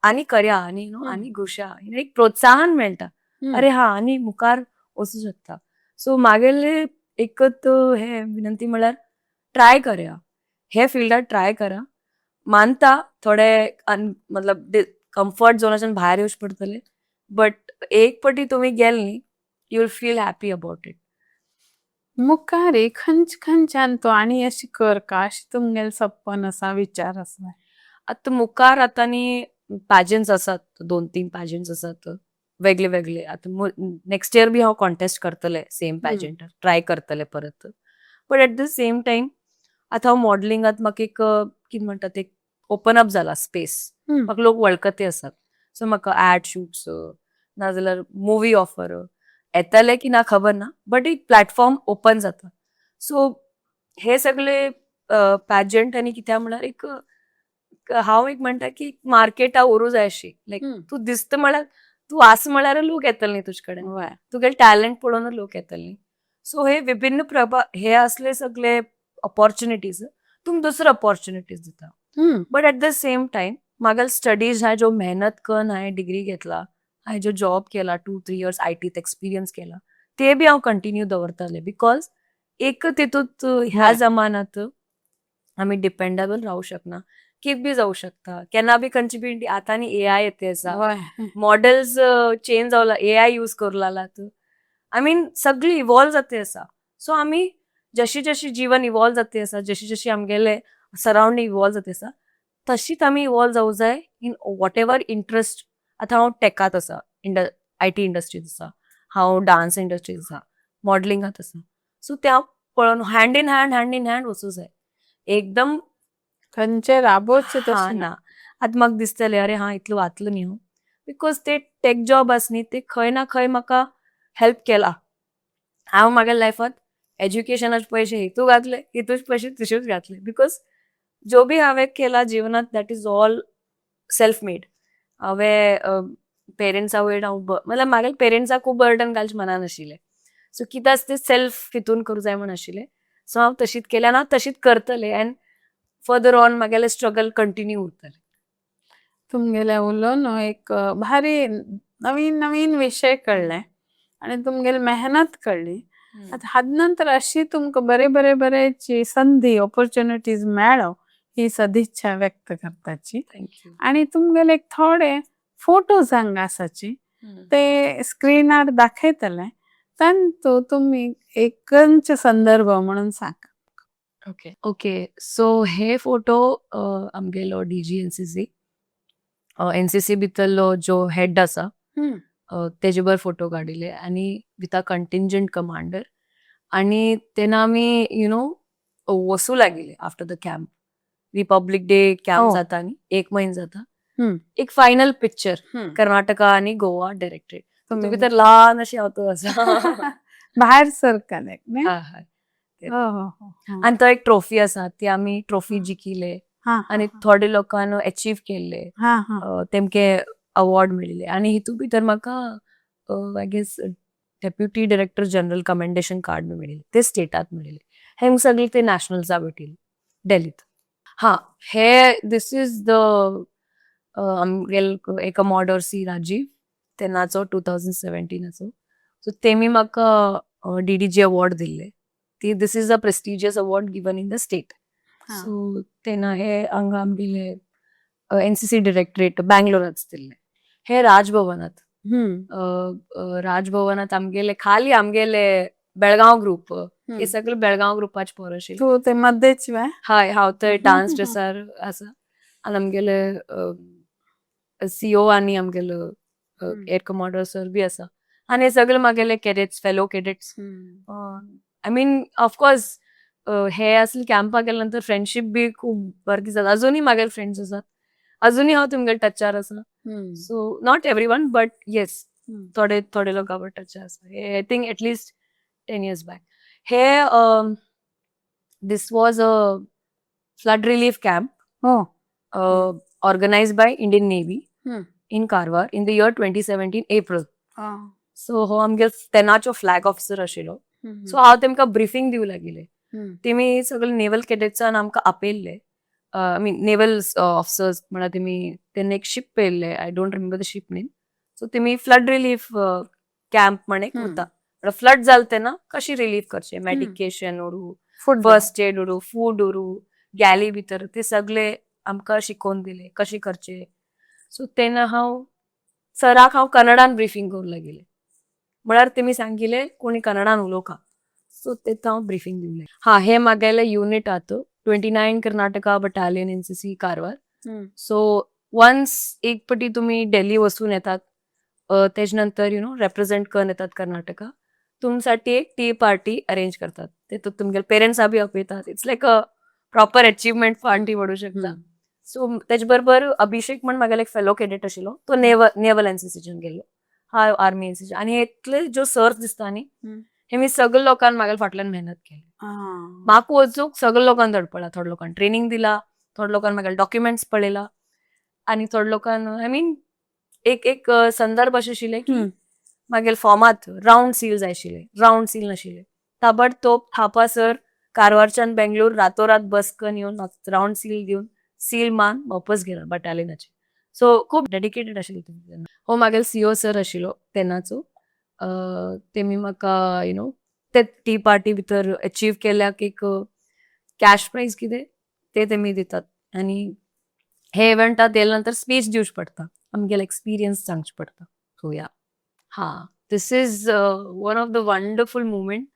आनी करया आनी यु नो आनी घुशा एक प्रोत्साहन मेळटा अरे हा आनी मुखार वचूं शकता सो म्हागेले एकच हे विनंती म्हळ्यार ट्राय करया हे फिल्डात ट्राय करा मानता थोडे मतलब कम्फर्ट झोनाच्यान भायर येवचे पडटले बट एक पटी तुमी गेल न्ही you will feel happy about it मुखारी खंच खंच आणतो आणि अशी कर का अशी तुमगेल सप्पन असा विचार असला. आता मुखार आतांनी पॅजंट्स आसात 2-3 पॅजंट्स आसात वेगळे वेगळे. आता नेक्स्ट इयर बी हांव कॉन्टेस्ट करतले सेम पॅजंटार ट्राय करतले परत. But at the same time आतां हांव मॉडलिंगात म्हाका एक कितें म्हणटात एक ओपन अप जाला स्पेस. म्हाका लोक वळखते आसात. सो म्हाका ऍड शूट्स नाजाल्यार मुवी ऑफर येतले की ना खबर ना, बट एक प्लॅटफॉर्म ओपन जाता. सो हे सगळे पॅजंट आनी कित्याक म्हळ्यार एक हांव एक म्हणटा की मार्केटा उरूं जाय अशी. लायक तूं दिसता म्हळ्यार तूं आसा म्हळ्यार लोक येतले न्ही तुजे कडेन. वय. तुगेले टॅलंट पळोवन लोक येतले न्ही. सो हे विभिन्न हे असले सगळे ऑपॉर्च्युनिटीज तुमकां दुसरे ऑपॉर्च्युनिटीज दिता. But at the same time म्हागेल स्टडीज हांवें ज्यो मेहनत करून हांवें डिग्री घेतला, हांवें जो जॉब केला 2-3 इयर्स आयटीत एक्सपिरियन्स केला, ते बी हांव कंटिन्यू दवरतले. बिकॉज एक तितूंत ह्या हय. जमान्यांत आमी डिपेंडेबल रावूं शकना. कित बी जावं शकता. केन्ना बी खंयची बी आतां न्ही AI येते आसा. वय. मॉडेल्स चेंज जावला. AI यूज करूं लागलात. आय मीन सगळी इवॉल्व जाते आसा. सो आमी जशी जशी जीवन इवॉल्व जाते आसा, जशी जशी आमगेले सरावंडींग इवॉल्व जाते आसा, तशीच आमी इवॉल्व जावं जाय इन वॉट एवर इंट्रस्ट. आतां हांव टॅकात आसा, IT इंडस्ट्रीत आसा, हांव डान्स इंडस्ट्रीत आसा, मॉडलिंगात आसा. सो ते हांव पळोवन हँड इन हँड वचूं जाय. एकदम खंयचे राबोवचे हा तशें ना. आतां म्हाका दिसतलें अरे हा इतलो जातलो न्ही हांव. बिकॉज ते टेक जॉब आसा न्ही ते खंय ना खंय म्हाका हेल्प केला. हांव म्हागे लायफांत एज्युकेशनाचे पयशे हितू घातले, हितूच पयशे तिशूच घातले. बिकॉज जो बी हांवें केला जिवनांत that is all self made. हांवें पेरंट्सा वयर हांव म्हळ्यार म्हागे पेरंट्साक खूब बर्डन घालचें मनान नाशिल्लें. सो कितें आसा तें सेल्फ हितून करूं जाय म्हण आशिल्लें. सो हांव तशीच केलें आनी हांव तशीच करतलें. एंड फर्दर ऑन म्हागेलें स्ट्रगल कंटिन्यू उरतलें. तुमगेले उलोवन एक भारी नवीन नवीन विषय कळ्ळे आणि तुमगेली मेहनत कळ्ळी. आता हाद नंतर अशी तुमकां बरेची संधी ऑपॉर्च्युनिटीज मेळो ही सदिच्छा व्यक्त करताची. थँक्यू. आणि तुमगेले एक थोडे फोटोज हांगा आसाची ते स्क्रीनार दाखयतले. तांतू तुमी एक कंच संदर्भ म्हणून सांगा. ओके. सो हे फोटो आमगेलो DG NCC NCC भितरलो जो हेड आसा तेजे बर फोटो काडिल्ले आनी विथ अ कंटिंजंट कमांडर. आनी तेन्ना आमी वसू लागिल्ले after the camp. Republic day camp जाता न्ही 1 म्हयनो जाता. एक फायनल पिक्चर कर्नाटका आनी गोवा डायरेक्टेड. तुम्ही भितर ल्हान अशी हांव तो आसा. भायर सरकाले न्ही? हय हय. हो. आनी तो एक ट्रॉफी आसा ती आमी ट्रॉफी जिखिले आनी थोडे लोकांन अचीव केल्ले. तेमके अवॉर्ड मेळिल्ले आनी हितू भितर म्हाका I guess deputy director general commendation card बी मेळिल्ले. ते स्टेटात मेळिल्ले. हेंग सगळे ते नॅशनल्सा भेटिल्ले डेलीत. हे दिस इज द आमगेल एक कमॉडोर C राजीव तेन्नाचो 2017 सो तेमी म्हाका DDG अवॉर्ड दिल्ले. This is a prestigious award given in the state. So तेन्ना हे हांगा आमगेले NCC डायरेक्टरेट बँगलोरात दिल्ले. हे राजभवनात. राजभवनात आमगेले खाली आमगेले बेळगांव ग्रुप हे सगळे बेळगांव ग्रुपाचे पोर आशिल्ले. तू ते मध्येच वे हय हांव थंय डान्स ड्रेसार आसा आनी आमगेले CO आनी आमगेलो एअर कमॉडोर सर बी आसा. आनी हे सगळे म्हागेले cadets fellow cadets. I mean of course हे असले कॅम्पाक गेले नंतर फ्रेंडशीप बी खूब बरी जाता. अजुनूय म्हागेले फ्रेंड्स आसात. अजुनूय हांव तुमगेले टचार आसा. So not everyone but yes थोडे लोक हांव टचार आसा. I think at least 10 years back. हे this was a flood relief camp organized by Indian Navy in Karwar in the year 2017 April. So हो आमगे तेन्नाचो फ्लॅग ऑफिसर आशिल्लो. सो हांव तेमकां ब्रिफींग दिवं लागिल्लें. तेमी सगळे नेवल कॅडेट्सान आमकां आपयल्ले. आय मीन नेवल ऑफिसर्स म्हळ्यार तेमी एक शिप पळयल्ले. I don't remember the ship name. So तेमी फ्लड रिलीफ कॅम्प म्हण एक उरता. फ्लड जाल तेन्ना कशी रिलीफ करचे मेडिकेशन उरू फर्स्ट एड उरू फूड उरू गॅली भितर ते सगळे आमकां शिकोवन दिले कशें करचे. सो तेन्ना सराक हांव कन्नडान ब्रिफींग करूं लागिल्लें. म्हळ्यार तेमी सांगिल्लें कोणी कन्नडान उलोवका. सो तेथं हांव ब्रिफींग दिल्लें. हे म्हागेलें युनीट आहा 29 Karnataka battalion NCC Karwar. So once एक पाटी तुम्ही दिल्ली वचून येतात, तेजे नंतर रिप्रेझेंट करून येतात कर्नाटका, तुमसाठी एक टी पार्टी अरेंज करतात. तेतूंत तुमगेले पेरंट्सां बी आपयतात. It's like a proper achievement party म्हणू शकता. सो तेजे बरोबर अभिषेक म्हण म्हागेलो एक फेलो कॅडेट आशिल्लो, तो नेवल NCCच्यान गेल्लो, हांव आर्मी NCC. आनी इतले ज्यो सर्स दिसता न्ही, हेमी सगळे लोकांनी म्हागेल्या फाटल्यान मेहनत केली. म्हाका वचूंक सगळे लोकांनी धडपडला. थोड्या लोकांनी ट्रेनिंग दिला, थोड्या लोकांनी म्हागेले डॉक्युमेंट्स पळयला, आनी थोड्या लोकांनी एक संदर्भ अशें आशिल्ले की म्हागेल्या फॉर्मात रावंड सील जाय आशिल्ले, रावंड सील नाशिल्ले. ताबडतोब थापासर कारवारच्यान बेंगलोर रातोरात बस करून येवन म्हाका रावंड सील दिवन सील मान वापस गेला बटालियनाचे. सो खूब डेडिकेटेड आशिल्ले तेन्ना. हो म्हागेलो CO सर आशिल्लो तेन्नाचो. तेमी म्हाका ते टी पार्टी भितर अचीव केल्याक एक कॅश प्राइज कितें ते तेमी दितात. आनी हे इव्हेंटात येयले नंतर स्पीच दिवची पडटा, आमगेलो एक्सपिरियन्स सांगचे पडटा. So this is one of the wonderful movement.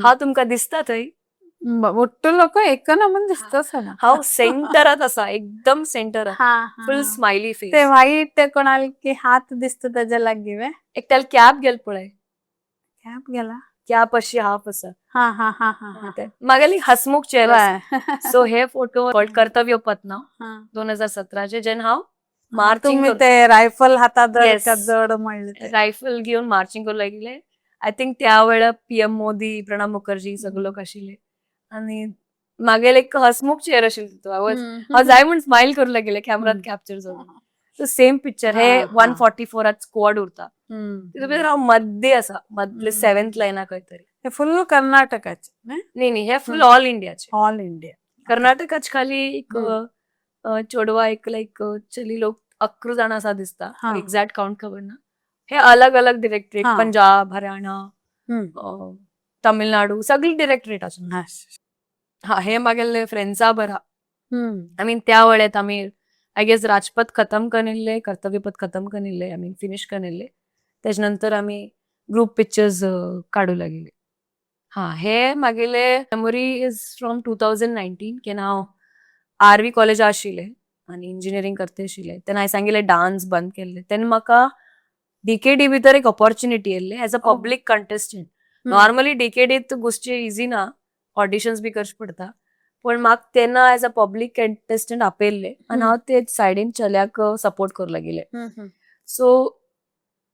हांव तुमकां दिसता थंय, ಒಟ್ಟು लोक एकनमन दिसता सगळं. हांव सेंटरात आसा, एकदम सेंटरात, फुल स्माइली फेस. ते व्हाईट कोणाला हात दिसतो त्याच्या लागिवे एकट्याला कॅप गेल पळय, कॅप गेला. कॅप अशी हाफ आसा. हा म्हागेली हसमुख चेहरा. सो हे फोटो कर्तव्य पथ 2017 जेन्ना हांव मार्चिंग तुम्ही ते रायफल हातात जड म्हणले रायफल घेऊन मार्चिंग करू लागले. आय थिंक त्या वेळा PM मोदी, प्रणब मुखर्जी सगळे लोक आशिल्ले. आनी म्हागेले एक हसमुख चेहरा आशिल्लो. हांव जाय म्हूण स्माइल करू लागले कॅमेरात कॅप्चर जावन. सो सेम पिक्चर हे 144 स्क्वॉड उरता. तितूंत भितर हांव मध्य आसा, मधले 7th लायना खंय तरी. हे फुल कर्नाटकाचे न्ही हे फुल ऑल इंडियाचे. All India. कर्नाटकाचे खाली एक चेडवा एक लायक चली लोक 11 जाणां आसा दिसता, एक्झॅक्ट काउंट खबर ना. हे अलग अलग डिरेक्टरेट, पंजाब, हरियाणा, तमिळनाडू सगळी डिरेक्टरेट आसा. हे म्हागेले फ्रेंड्सा बरा. त्या वेळेत आमी आय गेस राजपथ खतम करून कर्तव्य पथ खतम करून फिनिश करून तेजे नंतर आमी ग्रुप पिक्चर्स काडू लागले. हे म्हागेले मेमोरी इज फ्रॉम 2019 केन्ना हांव RV कॉलेजा आशिल्ले आनी इंजिनियरींग करता आशिल्ले. तेन्ना हांवें सांगिल्लें डान्स बंद केल्ले. तेन्ना म्हाका DKD भितर एक ऑपॉर्च्युनिटी येयल्ली as a public contestant. Normally DKDत घुसचें इझी ना, ऑडिशन्स बी करचे पडटा. पण म्हाका तेन्ना एज अ पब्लीक कंटेस्टंट आपयल्ले आनी हांव ते सायडीन चल्याक सपोर्ट करूं लागले. सो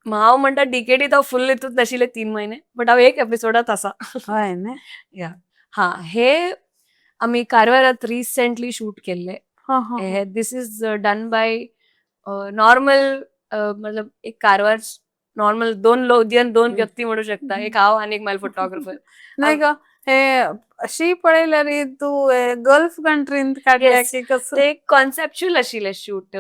हांव म्हणटा DKDत हांव फुल हितूंत नाशिल्ले 3 म्हयने, बट हांव एक एपिसोडात आसा. हे आमी कारवारात रिसेंटली शूट केल्ले. दिस इज डन बाय नॉर्मल, मतलब एक कारवार नॉर्मल दोन व्यक्ती म्हणू शकता, एक हांव आनी एक म्हाजो फोटोग्राफर. नाही का हे अशी पळयल्या रे तू गल्फ कंट्रीन काडल्या की कसं ते कॉन्सेप्च्युअल आशिल्ले शूट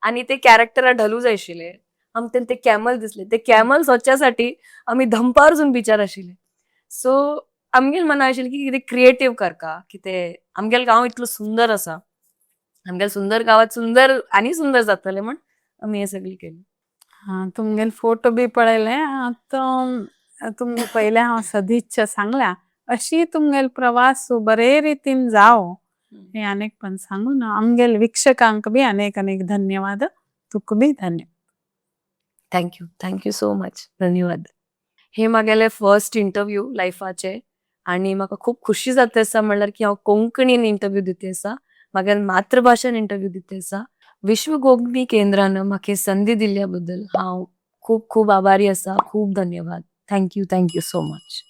आनी ते कॅरेक्टरा ढलू जाय आशिल्ले. आमकां ते कॅमल दिसले, ते कॅमल सोदच्यासाठी आमी दंपार वचून बिचार आशिल्ले. सो आमगेल मना आशिल्लें की कितें क्रिएटीव करका, कितें आमगेल गांव इतलो सुंदर आसा, आमगेल सुंदर गांवात सुंदर आनी सुंदर जातलें म्हण आमी हे सगळी केली. तुमगेल फोटो बी पळयले. आतां तुमगे पयले हांव सदिच्छा सांगल्या अशी तुमगेल प्रवास बरे रितीन जावं हे अनेक पण सांगू ना. आमगेल वीक्षकांक बी अनेक अनेक धन्यवाद. तुका बी धन्यवाद. Thank you so much. धन्यवाद. हे म्हागेले फर्स्ट इंटरव्यू लायफाचे आनी म्हाका खूब खुशी जाता आसा म्हणल्यार की हांव कोंकणीन इंटरव्यू दिता आसा, म्हागेल्या मातृभाशेन इंटरव्यू दिता आसा. विश्व गोगनी केंद्रान म्हाका संदी दिल्ल्या बद्दल हांव खूब खूब आभारी आसा. खूब धन्यवाद. Thank you so much.